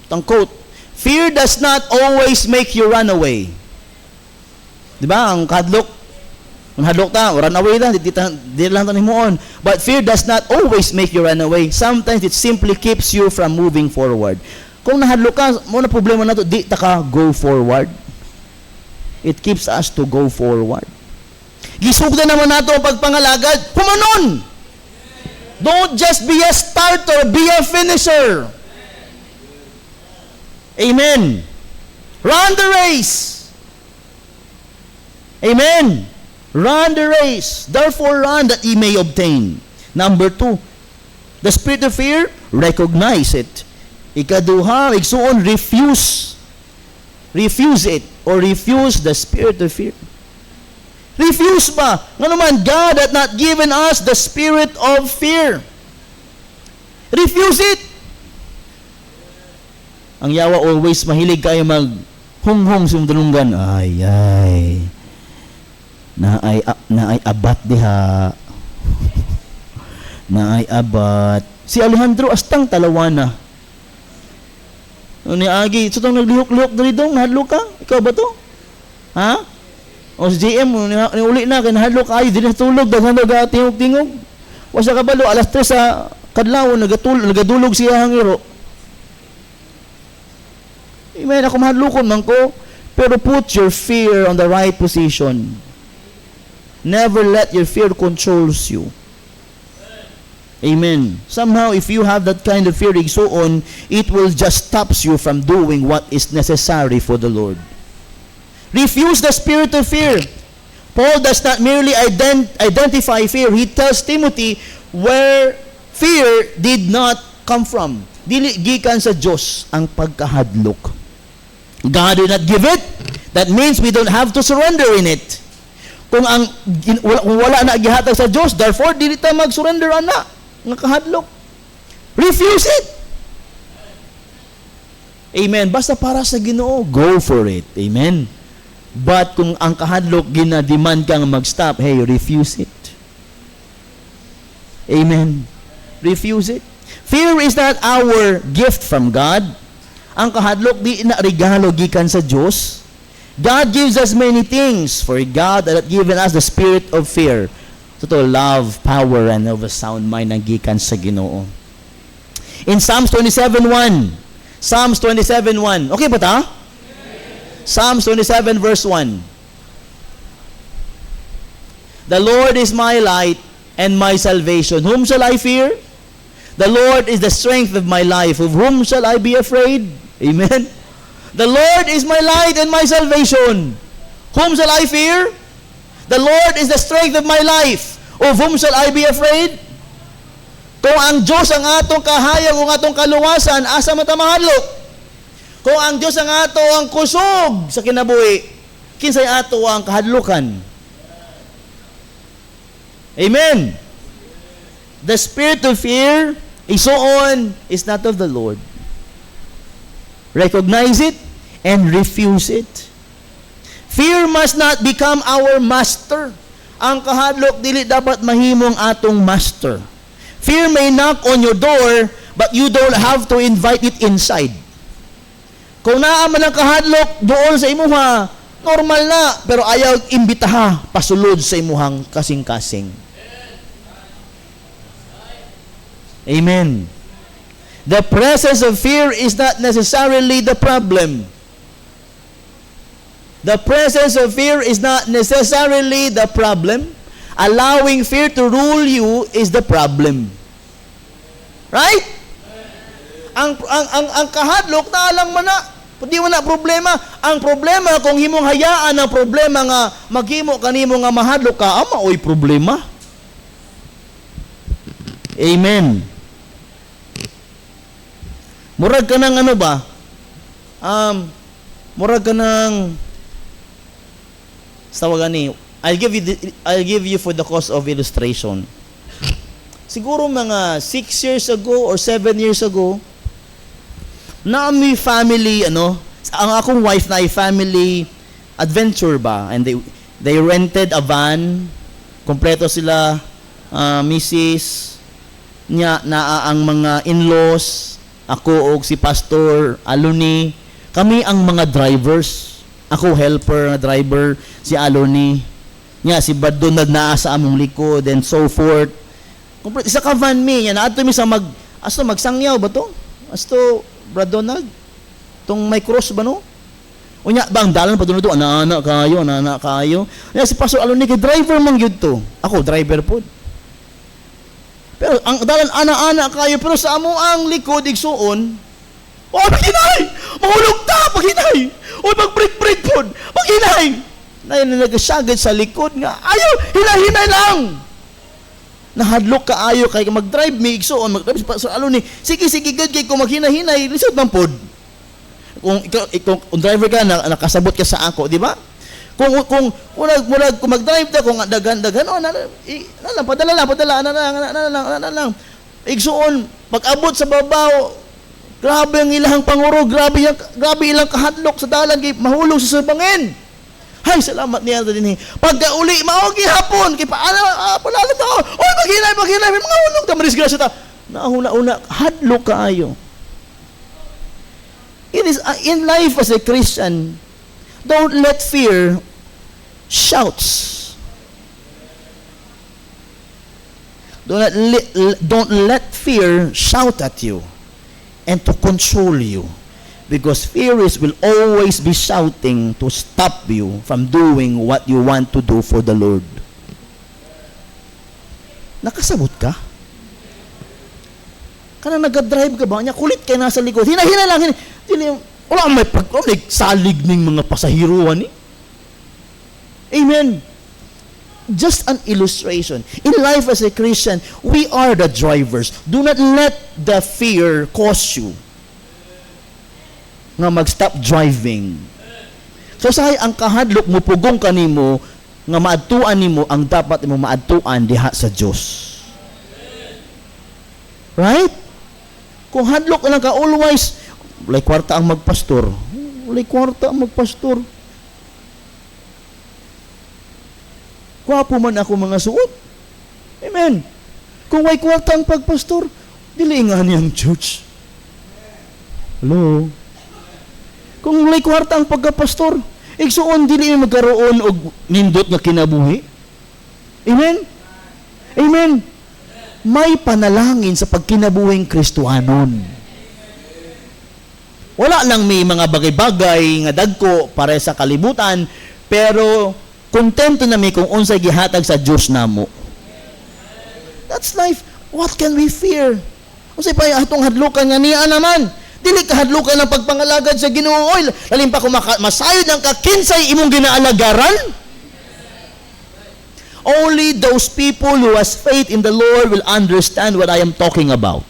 S1: itong quote. Fear does not always make you run away. Diba? Ang kadlok. Ang hadlok ta, run away ta, di lang tanin mo on. But fear does not always make you run away. Sometimes it simply keeps you from moving forward. Kung nahadlok ka, mo na problema na to, di ta ka go forward. It keeps us to go forward. Gisugdan naman nato ang pagpangalagad, humanon! Don't just be a starter, be a finisher. Amen. Run the race. Amen. Run the race. Therefore run that ye may obtain. Number 2, the spirit of fear, recognize it. Ikaduha, igsuon, refuse. Refuse it or refuse the spirit of fear. Refuse ba? Nga naman, God hath not given us the spirit of fear. Refuse it. Ang yawa always mahilig kayo mag-hung-hung sumdulunggan. Ay. Na ay abat diha. Na ay abat. Si Alejandro astang talawana. Ni Agi, so tong naglihok-lihok diri dong, nahadlok ka? Ikaw ba to? Ha? O si JM, uli na, kaya nahadlok ka, ay, di na tulog, daghan na tingog-tingog. Wasa ka balo, alas 3 sa kadlaw, nagadulog siya hangiro. May ako mahadlokon man ko, pero put your fear on the right position. Never let your fear controls you. Amen. Somehow, if you have that kind of fear, so on, it will just stops you from doing what is necessary for the Lord. Refuse the spirit of fear. Paul does not merely identify fear. He tells Timothy where fear did not come from. Dili gikan sa Diyos ang pagkahadlok. God did not give it. That means we don't have to surrender in it. Kung wala na gihatag sa Diyos, therefore dili ta mag-surrender ana nga kahadlok. Refuse it. Amen. Basta para sa Ginoo, go for it. Amen. But kung ang kahadlok gina-demand kang mag-stop, hey, refuse it. Amen. Refuse it. Fear is not our gift from God. Ang kahadlok di na regalo gikan sa Diyos. God gives us many things, for God hath given us the spirit of fear. So to love, power, and of a sound mind ang gikan sa Ginoo. In Psalms 27:1. Psalms 27:1. Okay ba ta? Psalms 27 verse 1. The Lord is my light and my salvation. Whom shall I fear? The Lord is the strength of my life. Of whom shall I be afraid? Amen. The Lord is my light and my salvation. Whom shall I fear? The Lord is the strength of my life. Of whom shall I be afraid? Kung ang Diyos ang atong kahayag, ang atong kaluwasan, asa matamahadlok? Kung ang Diyos ang ato ang kusog sa kinabuhi, kinsay ato ang kahadlukan? Amen. The spirit of fear Igsoon is not of the Lord. Recognize it and refuse it. Fear must not become our master. Ang kahadlok dili dapat mahimong atong master. Fear may knock on your door, but you don't have to invite it inside. Kung naa man ang kahadlok doon sa imuha, normal na, pero ayaw imbitaha pasulod sa imuhang kasing-kasing. Amen. The presence of fear is not necessarily the problem. The presence of fear is not necessarily the problem. Allowing fear to rule you is the problem. Right? Ang kahadlok na alang man na, di mo na problema. Ang problema kung himong hayaan ang problema nga maghimo kanimo nga mahadlok ka, maoy problema. Amen. Murag ka ng ano ba? Murag ka ng tawagan ni, I'll give you for the cause of illustration. Siguro mga 6 years ago or 7 years ago, na may family, ang akong wife na ay family adventure ba? And they rented a van, kompleto sila, Mrs. niya, na ang mga in-laws, ako og si Pastor Aloni, kami ang mga drivers. Ako helper na driver, si Aloni, niya si Brad Donald naa sa among likod and so forth. Isa ka van mi, yan ato mi sa magsangyaw ba to? Asto Brad Donald, tong may cross ba no? Unya bang dalan pa doon to, ana kayo. Niya si Pastor Aloni kay driver man gyud to. Ako driver pod. Pero ang dalan ana kayo, pero sa amo ang likod igsuon, paghinay! Mahulog ta, paghinay! O mag-break pod, paghinay! Na nagasyagad sa likod nga, ayaw, hinay lang! Nahadlok ka ayo kay mag-drive mi igsuon, mag-drive sa Aloni, sige, good kay kung maghinay-hinay, lisod man pod. Kung driver ka, nakasabot ka sa ako, di ba? Kung mag-drive ta, kung dagan, padala lang. Igsuon, pag-abot sa babaw, grabe ang ilahang panguro, grabe ilang kahadlok sa dalan, mahulog sa subangin. Hay, salamat niya din. Pagka-uli, maogi hapon, kay palalag ako, oy, maghinay, may mga hulog ta, marisgrasya ta. Nauna, hadlok kaayo. It is, in life as a Christian, don't let fear shouts. Don't let fear shout at you and to control you, because fear will always be shouting to stop you from doing what you want to do for the Lord. Nakasabot ka? Kanang nag-drive ka ba? Kulit kayo nasa likod. Hina lang. Wala may salig ng mga pasahiruan. Amen. Just an illustration. In life as a Christian, we are the drivers. Do not let the fear cause you nga mag-stop driving. So sahay ang kahadlok mo pugong kanimo nga maadtuan nimo ang dapat imo maadtuan diha sa Dios. Right? Kung hadlok lang ka always, walay kwarta ang magpastor. Kwapo man ako mga suot. Amen. Kung way kwarta ang pagpastor, dili nga niyang church. Hello? Kung way kwarta ang pagkapastor, igsuon dili magkaroon og nindot nga kinabuhi. Amen? Amen. May panalangin sa pagkinabuhing Kristohanon. Wala lang may mga bagay-bagay nga dagko para sa kalibutan, pero kontento na mi kung unsay gihatag sa Dios namo. That's life. What can we fear? Unsay pa atong hadlukan nga niya naman? Dili ka hadlukan ng pagpangalagad sa Ginoo. Lalim pa kung masayod ang kakinsay imong ginaalagaran. Only those people who has faith in the Lord will understand what I am talking about.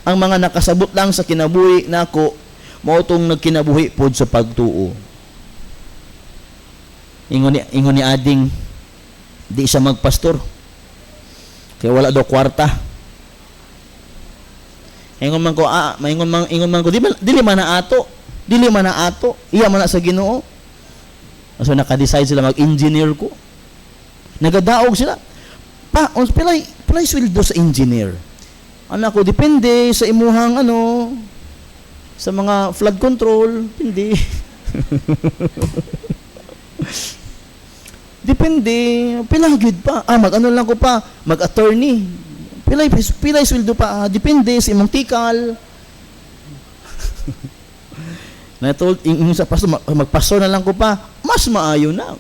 S1: Ang mga nakasabot lang sa kinabuhi nako, mao tong nagkinabuhi pod sa pagtuo. Ingon ni ading di siya magpastor. Kaya wala daw kwarta. Ingon man ko, ingon man ko, dili man na ato. Iya man na sa Ginoo. So naka-decide sila mag-engineer ko. Nagadaog sila. Pilay sweldo sa engineer. Anak ko, depende sa imuhang sa mga flood control, hindi. Depende, pilagid pa. Lang ko pa, mag-attorney. Pilay sweldo pa, depende sa imong tikal. Na-told, sa pastor, magpastor na lang ko pa, mas maayo na.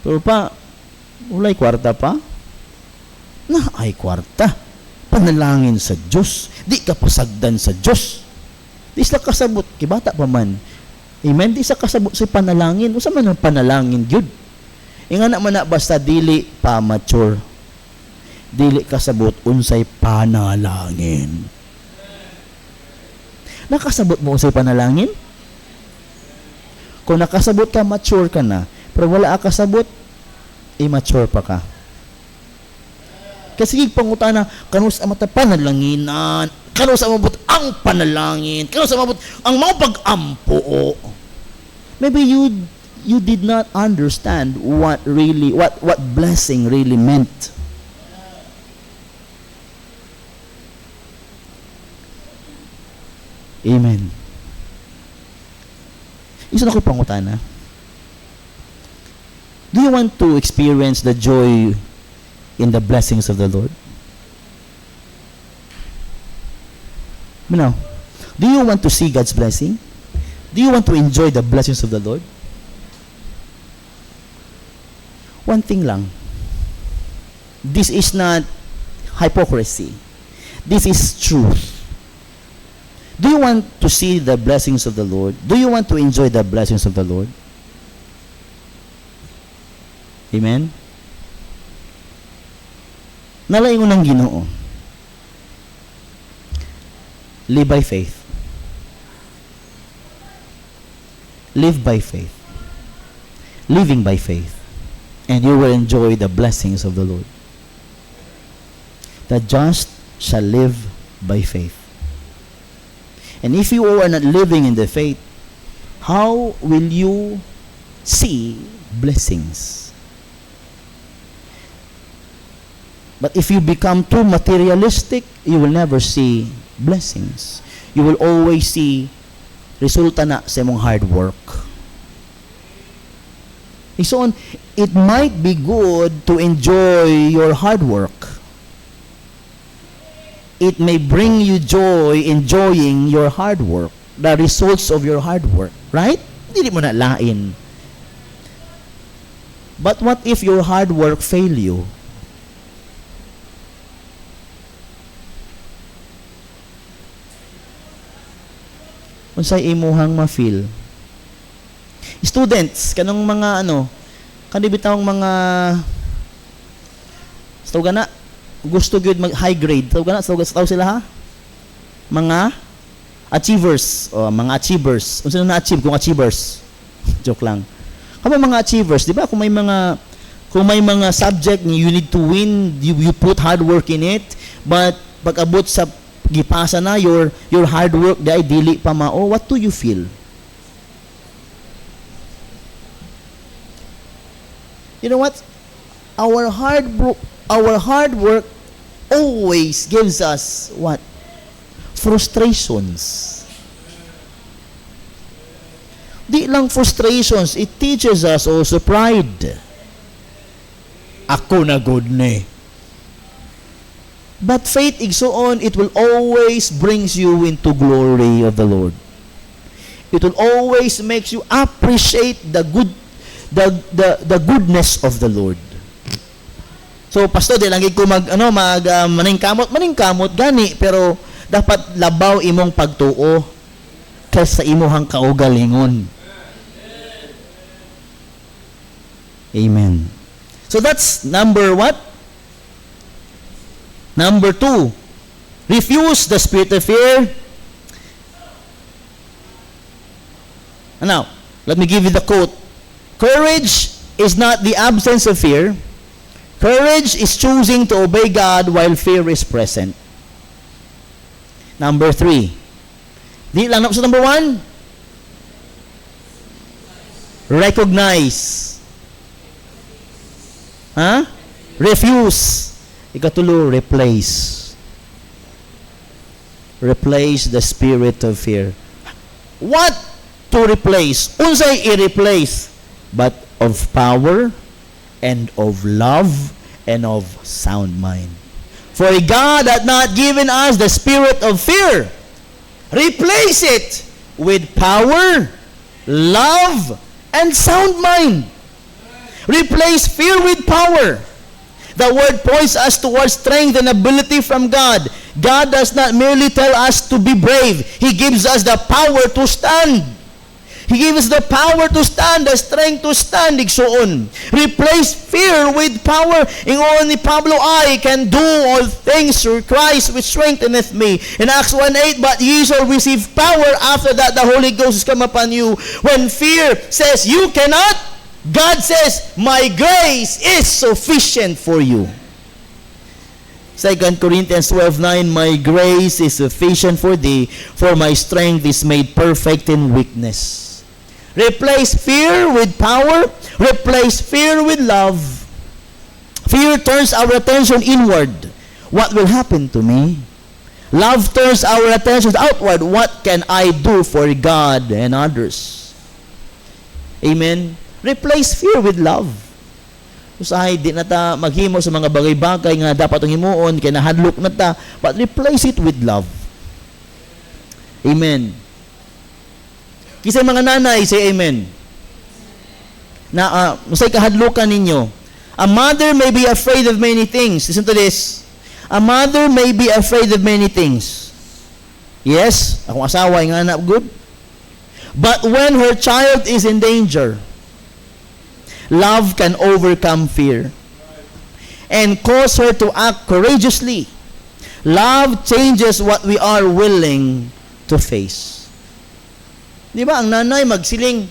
S1: Pero pa, walay kwarta pa. Ay kwarta. Panalangin sa Diyos. Di ka pasagdan sa Diyos. Di sila kasabot. Kibata pa man. Amen? Di sa kasabot sa panalangin. Usa man ang panalangin, yun. Nga naman na basta dili pa mature. Dili kasabot unsay panalangin. Nakasabot mo unsay panalangin? Kung nakasabot ka, mature ka na. Pero wala ka kasabot, immature pa ka. Kasi pangutana, kanus sa mata panalanginan, kanus sa mabot ang panalangin, kanus sa mabot ang mga pag-ampo. Maybe you did not understand what blessing really meant. Amen. Isa na ko pangutana. Do you want to experience the joy in the blessings of the Lord? Do you want to see God's blessing? Do you want to enjoy the blessings of the Lord? One thing lang. This is not hypocrisy. This is truth. Do you want to see the blessings of the Lord? Do you want to enjoy the blessings of the Lord? Amen? Nalaingon ng Ginoo. Live by faith. Live by faith. Living by faith. And you will enjoy the blessings of the Lord. The just shall live by faith. And if you are not living in the faith, how will you see blessings? But if you become too materialistic, you will never see blessings. You will always see resulta na sa imong hard work. So, it might be good to enjoy your hard work. It may bring you joy enjoying your hard work, the results of your hard work, right? Hindi mo na lain. But what if your hard work fail you? Unsay imuhang ma-feel? Students, kanang mga kanibitang mga na gusto gyud mag high grade. Taw sila ha? Mga achievers o mga achievers. Unsa na achieve kung achievers? Joke lang. Kamo mga achievers, di ba? Kung may mga subject you need to win, you put hard work in it, but pag abot sa gipasa na your hard work dili pa mao, what do you feel? You know what? Our hard work always gives us what? Frustrations. Di lang frustrations, it teaches us also pride. Ako na good ni. But faith igsoon, it will always brings you into glory of the Lord. It will always makes you appreciate the goodness of the Lord. So pastor, di lang ko maningkamot gani, pero dapat labaw imong pagtuo kaysa imuhang kaugalingon. Amen. So that's number what? Number 2. Refuse the spirit of fear. And now, let me give you the quote. Courage is not the absence of fear. Courage is choosing to obey God while fear is present. Number 3. Di lang sa number 1. Recognize. Refuse. Ikatulo, replace. Replace the spirit of fear. What to replace? Unsay i-replace? But of power and of love and of sound mind. For God hath not given us the spirit of fear. Replace it with power, love, and sound mind. Replace fear with power. The word points us towards strength and ability from God. God does not merely tell us to be brave. He gives us the power to stand. He gives us the power to stand, the strength to stand. Igsoon. Replace fear with power. Ingon ni Pablo, I can do all things through Christ which strengtheneth me. In Acts 1:8, but ye shall receive power after that the Holy Ghost has come upon you. When fear says you cannot, God says, my grace is sufficient for you. 2 Corinthians 12:9, my grace is sufficient for thee, for my strength is made perfect in weakness. Replace fear with power. Replace fear with love. Fear turns our attention inward. What will happen to me? Love turns our attention outward. What can I do for God and others? Amen. Replace fear with love. Usahay, di na ta maghimo sa mga bagay-bagay nga dapat ang himuon, kaya nahadlok na ta, but replace it with love. Amen. Kisay mga nanay, say amen. Na, usay kahadlukan ninyo. A mother may be afraid of many things. Listen to this. A mother may be afraid of many things. Yes, akong asawa, yung anak, good. But when her child is in danger, love can overcome fear and cause her to act courageously. Love changes what we are willing to face. Di ba, ang nanay magsiling.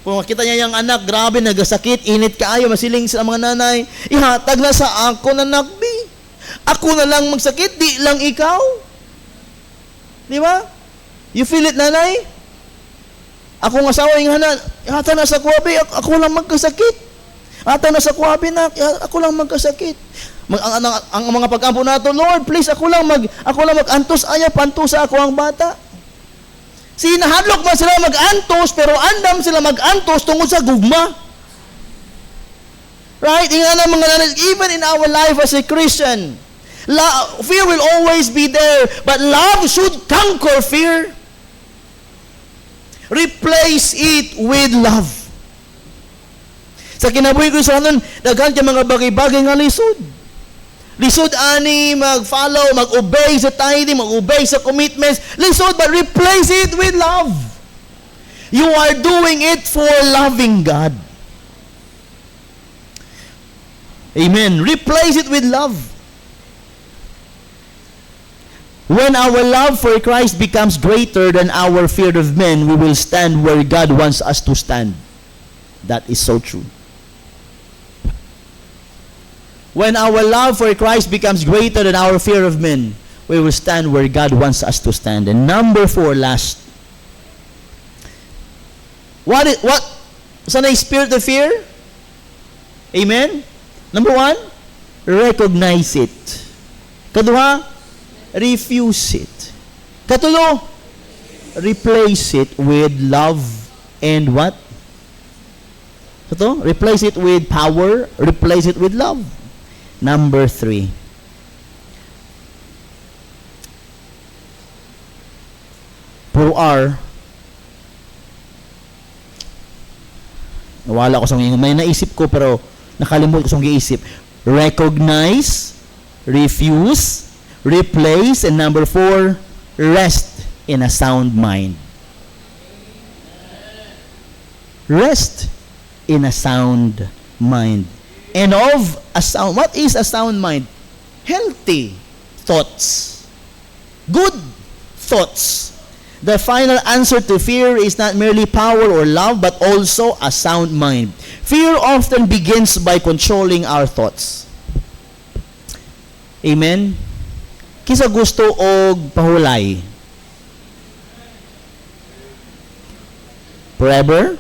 S1: Kung makita niya yung anak, grabe, nagasakit, init kaayo, masiling sa mga nanay, ihatag na sa ako na nakbi. Ako na lang magsakit, di lang ikaw. Di ba? You feel it, nanay? Ako ng asawa yung hanan, ihatag na sa kuwabi, ako lang magkasakit. Ihatag na sa kuwabi na, ako lang magkasakit. Ang mga pag-ampo nato, Lord, please, ako lang mag-antos, ayaw, pantos sa ako ang bata. Sinahadlok man sila mag-antos, pero andam sila mag-antos tungkol sa gugma. Right? Ingana mga nanay, even in our life as a Christian, fear will always be there, but love should conquer fear. Replace it with love. Sa kinabuhi ko sa nun, daghan ka mga bagay-bagay nga lisod. Lisod ani mag-follow, mag-obey sa tithing, mag-obey sa commitments. Lisod, but replace it with love. You are doing it for loving God. Amen. Replace it with love. When our love for Christ becomes greater than our fear of men, we will stand where God wants us to stand. That is so true. When our love for Christ becomes greater than our fear of men, we will stand where God wants us to stand. And number 4, last. What? Saan ay spirit of fear? Amen? Number 1, recognize it. Kaduha, refuse it. Katulo, replace it with love and what? Ito, replace it with power, replace it with love. Number 3. Puro R. Nawala ko sa may naisip ko pero nakalimut ko sa giisip. Recognize, refuse, replace, and number 4, rest in a sound mind. Rest in a sound mind. And of a sound, what is a sound mind? Healthy thoughts. Good thoughts. The final answer to fear is not merely power or love, but also a sound mind. Fear often begins by controlling our thoughts. Amen? Kisa gusto og pahulay. Forever?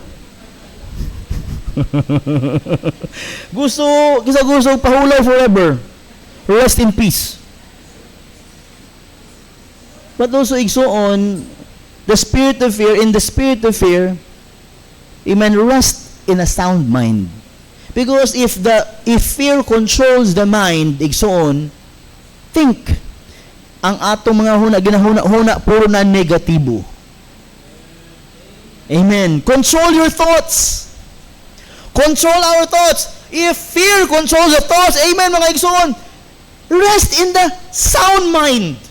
S1: kisa gusto og pahulay forever. Rest in peace. But also igsoon, the spirit of fear, in the spirit of fear, amen, rest in a sound mind. Because if fear controls the mind, igsoon, think, ang atong mga ginahuna-huna, puro na negatibo. Amen. Control your thoughts. Control our thoughts. If fear controls the thoughts, amen, mga igsoon, rest in the sound mind.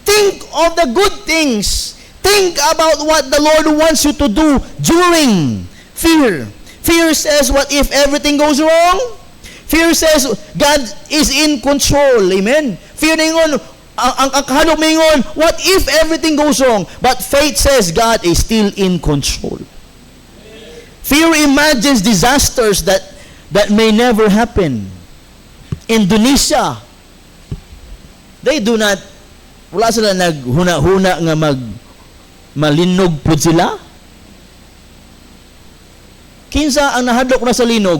S1: Think of the good things. Think about what the Lord wants you to do during fear. Fear says, what if everything goes wrong? Fear says, God is in control. Amen? Fear ningon, ang kahanok mingon, what if everything goes wrong? But faith says, God is still in control. Fear imagines disasters that may never happen. Indonesia, they do not, wala sila naghuna-huna nga malinog po sila. Kinsa ang nahadlok na sa linog?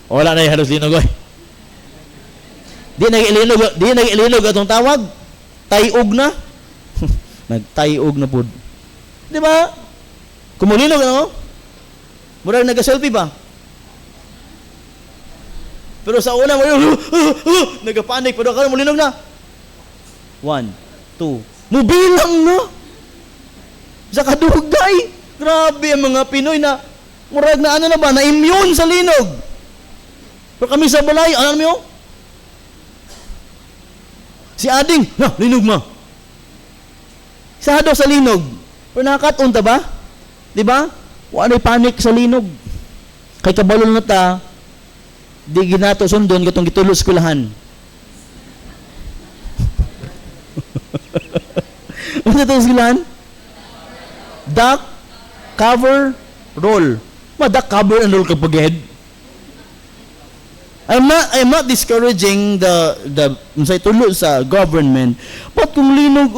S1: Wala na yung halos linog, oy. Di nag-ilinog atong tawag. Tayog na. Nagtayog na po. Di ba? Kumulinog, ano? Murag nag-selfie ba? Pero sa una, nagapanik, pero karon mulinog na. 1, 2. Mubilang na. Sa kadugay. Grabe ang mga Pinoy na murag na ano na ba, na-immune sa linog. Pero kami sa balay, ano mo yun? Si Ading, linog mo. Sado sa linog. Pero nakakatunta ba? Di ba? Wala panik sa linog. Kay kabalon na ta, di ginato sundon, katong gitulo eskulahan. Ano ito eskulahan? Duck, cover, roll. Duck, cover, and roll kapag head. I'm not discouraging the tulo sa government. But kung linog,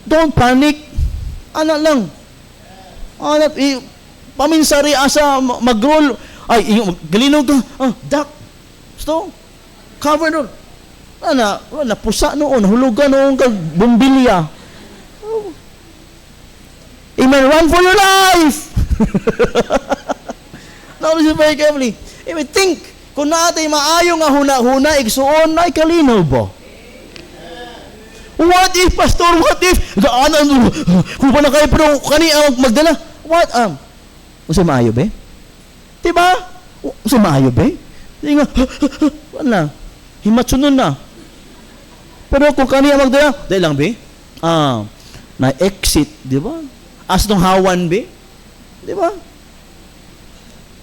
S1: don't panic. Anak lang. Anak, paminsari asa mag-roll. Galinog ka. Duck. Gusto? Cover roll. Napusa noon, hulugan noon kag bumbilya. Amen. Run for your life. Now listen very carefully. Amen. Think. Kung natin maayo nga huna-huna, igsuon na ikalinaw ba? What if, Pastor? What if? Kung pa na kayo, pero kani magdala. What? Usa maayo ba? Diba? Usa maayo ba? Hindi nga, wala. Himatsunon na. Pero kung kani magdala, dahil lang ba? Na-exit, diba? As tong hawan ba? Diba?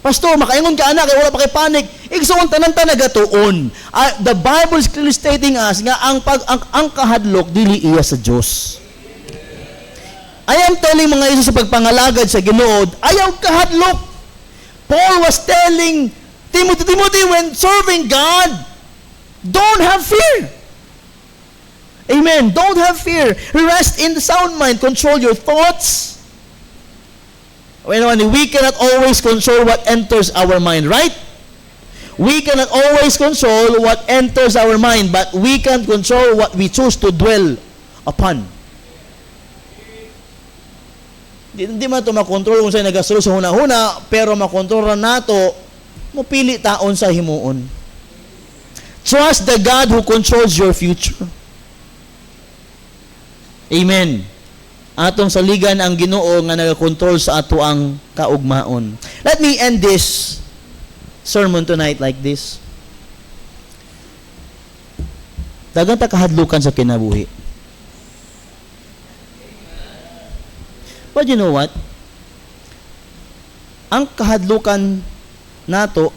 S1: Pastor, makaingon ka anak, wala pa kay panic. Igsoon tanan ta nagatuon. The Bible is clearly stating us nga ang kahadlok dili iya sa Dios. I am telling mga iso sa pagpangalagad sa Ginoo, ayaw kahadlok. Paul was telling Timothy, when serving God, don't have fear. Amen. Don't have fear. Rest in the sound mind. Control your thoughts. We cannot always control what enters our mind, right? We cannot always control what enters our mind, but we can control what we choose to dwell upon. Hindi man ito makontrol kung sa'yo nagasulo sa huna-huna, pero makontrol na nato, mupili taon sa himuon. Trust the God who controls your future. Amen. Atong saligan ang Ginoo nga nagakontrol sa ato ang kaugmaon. Let me end this sermon tonight like this. Daghang ta kahadlukan sa kinabuhi. But you know what? Ang kahadlukan nato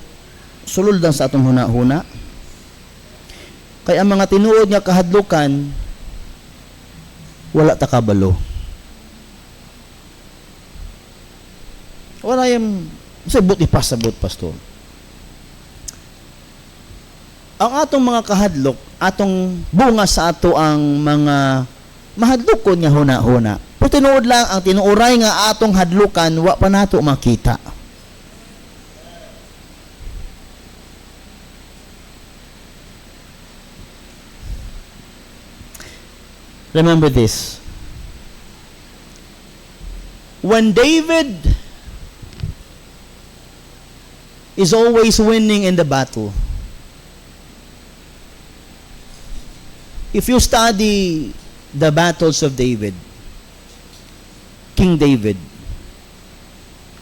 S1: sulod lang sa atong huna-huna. Kaya ang mga tinuod nga kahadlukan wala ta kabalo. Wala yung sabot ipasabot, Pastor. ang atong mga kahadlok, atong bunga sa ato ang mga mahadlokon nga huna-huna. Pero tinuod lang, ang tinuoray nga atong hadlukan, wa pa nato makita. Remember this. When David is always winning in the battle, if you study the battles of David, King David,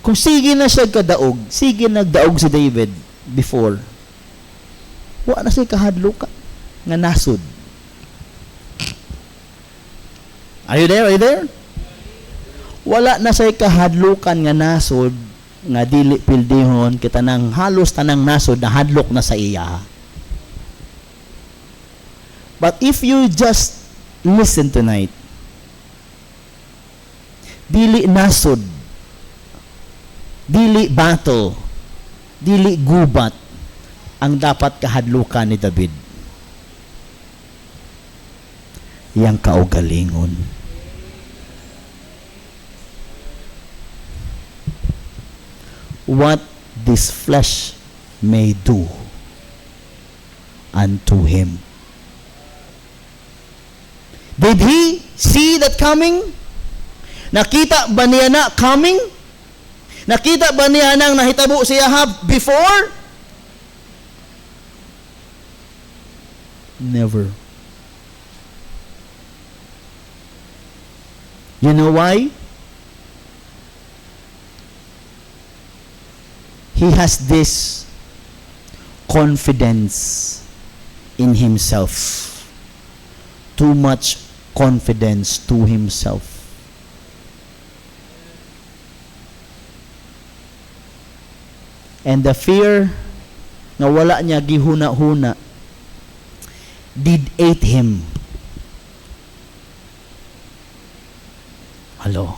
S1: kung sige na siya kadaog, sige nagdaog si David before, wa na siya kahadlukan nga nasod. Are you there? Are you there? Wala na siya kahadlukan nga nasod nga dili pildihon kita nang halos tanang nasod na hadlok na sa iya. But if you just listen tonight, dili nasod, dili battle, dili gubat ang dapat kahadlukan ni David. Yang kaugalingon. What this flesh may do unto him. Did he see that coming? Nakita ba niya na coming? Nakita ba niya nang nahitabo si Ahab before? Never. You know why? He has this confidence in himself. Too much confidence to himself. And the fear na wala niya gihuna-huna did eat him. Hello.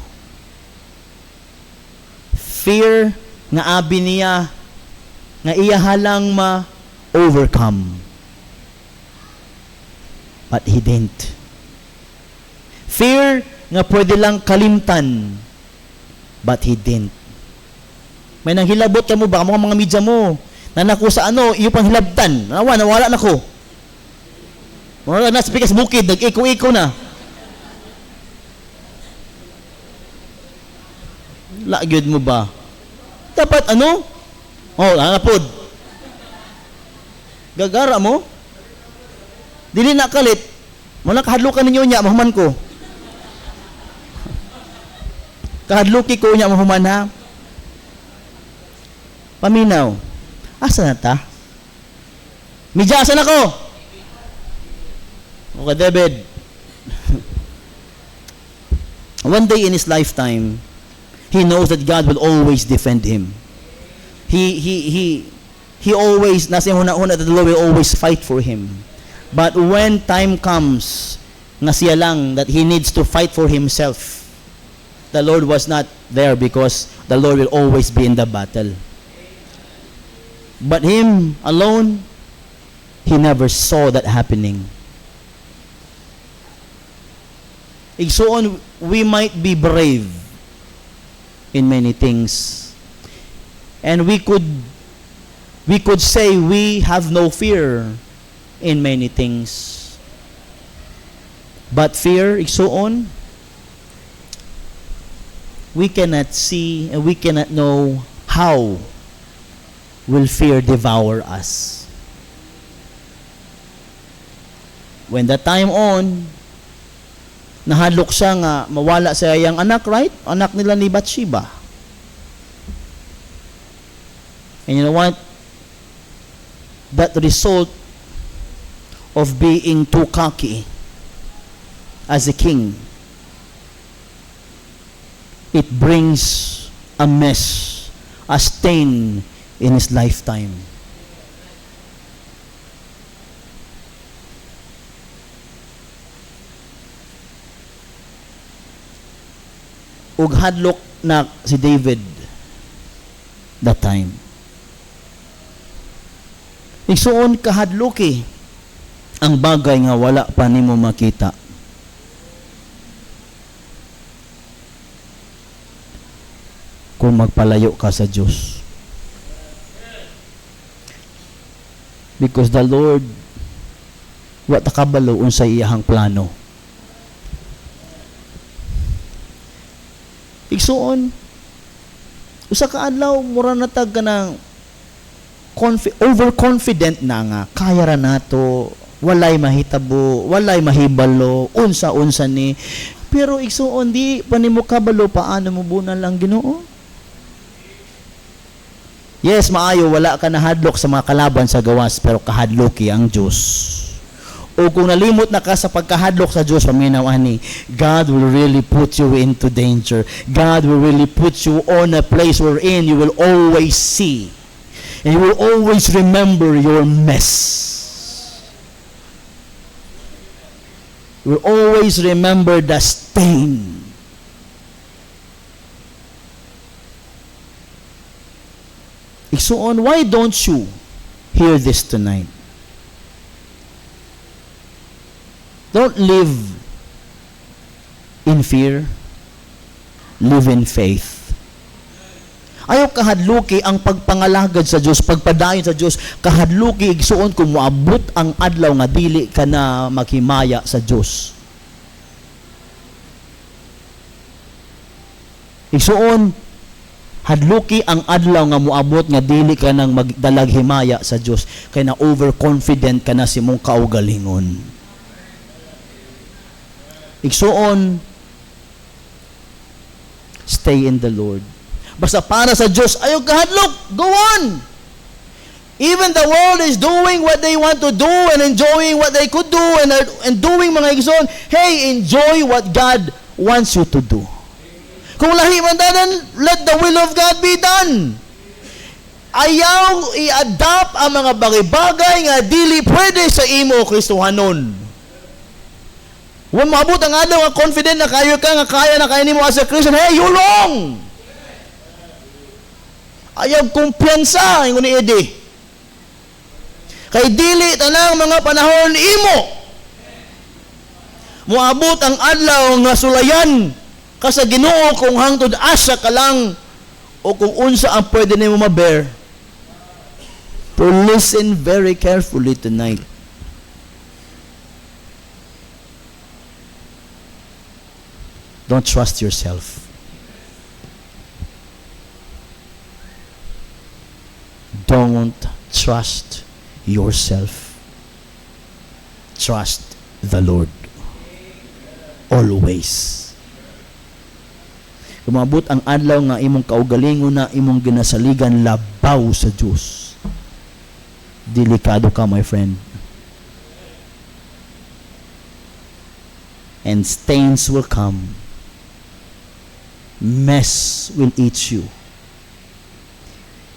S1: Fear nga abi niya nga iya halang ma-overcome. But he didn't. Fear nga pwede lang kalimtan. But he didn't. May nang hilabot ka mo ba mga media mo na naku sa iyo pang hilabtan. Nawala na ko. Wala na sa pikas bukid, nag-iko-iko na. Lagyod mo ba? Dapat napod. Gagara mo? Dili na kalit. Muna kahadlukan ninyo niya, mahuman ko. Kahadluki ko niya, mahuman ha. Paminaw. Asa na ta? Midyasan ako! Okay, David. One day in his lifetime, he knows that God will always defend him. He always, nasa huna-huna, that the Lord will always fight for him. But when time comes, na siya lang, that he needs to fight for himself, the Lord was not there because the Lord will always be in the battle. But him alone, he never saw that happening. So we might be brave in many things. And we could say we have no fear in many things. But fear, igsoon, we cannot see and we cannot know how will fear devour us. When the time on, nahadlok siya nga mawala sa iyang anak, right? Anak nila ni Bathsheba. And you know what? That result of being too cocky as a king, it brings a mess, a stain in his lifetime. Ug hadlok na si David that time. Igsuon kahadluki ang bagay nga wala pa nimo makita. Kung magpalayo ka sa Diyos. Because the Lord wa takabalo unsa iyahang plano. Igsuon usa ka adlaw mura natag ka ng overconfident na nga kaya ra nato, walay mahitabo, walay mahibalo, unsa-unsa ni. Pero igsuon di pa nimo kabalo paano mo bunan lang Ginoo. Yes, maayo wala ka nahadlok sa mga kalaban sa gawas pero kahadloki ang Dios. O kung nalimot na ka sa pagkahadlok sa Diyos, paminaw ani, God will really put you into danger. God will really put you on a place wherein you will always see. And you will always remember your mess. You will always remember the stain. Igsuon, why don't you hear this tonight? Don't live in fear. Live in faith. Ayaw kahadluki ang pagpangalagad sa Diyos, pagpadayon sa Diyos, kahadluki igsuon kung moabot ang adlaw nga dili ka na maghimaya sa Diyos. Igsuon, hadluki ang adlaw nga moabot nga dili ka nang magdalag himaya sa Diyos, kay na overconfident ka na si mong kaugalingon. Igsuon, stay in the Lord. Basta para sa Diyos, ayaw kahadlok, go on. Even the world is doing what they want to do and enjoying what they could do and doing mga igsoon, hey, enjoy what God wants you to do. Kung lahi man tanan, let the will of God be done. Ayaw i-adapt ang mga bagay-bagay nga dili pwede sa imo Kristohanon. Huwag maabot ang adlaw nga confident na kayo ka, nga kaya na kayo nimo as a Christian. Hey, you wrong! Ayaw kumpiyansa, yung ni Eddie. Kay dili tanang mga panahon imo. Muabot ang adlaw nga sulayan ka sa Ginoo kung hangtod asa ka lang o kung unsa ang pwede nimo mabear. So listen very carefully tonight. Don't trust yourself. Don't trust yourself. Trust the Lord. Always. Kumabot ang adlaw nga imong kaugalingon na imong ginasaligan labaw sa Diyos. Delikado ka, my friend. And stains will come. Mess will eat you.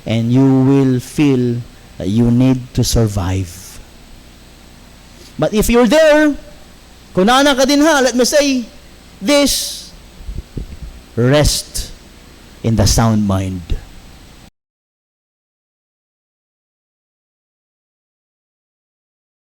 S1: And you will feel that you need to survive. But if you're there, kung naana ka din ha, let me say this, rest in the sound mind.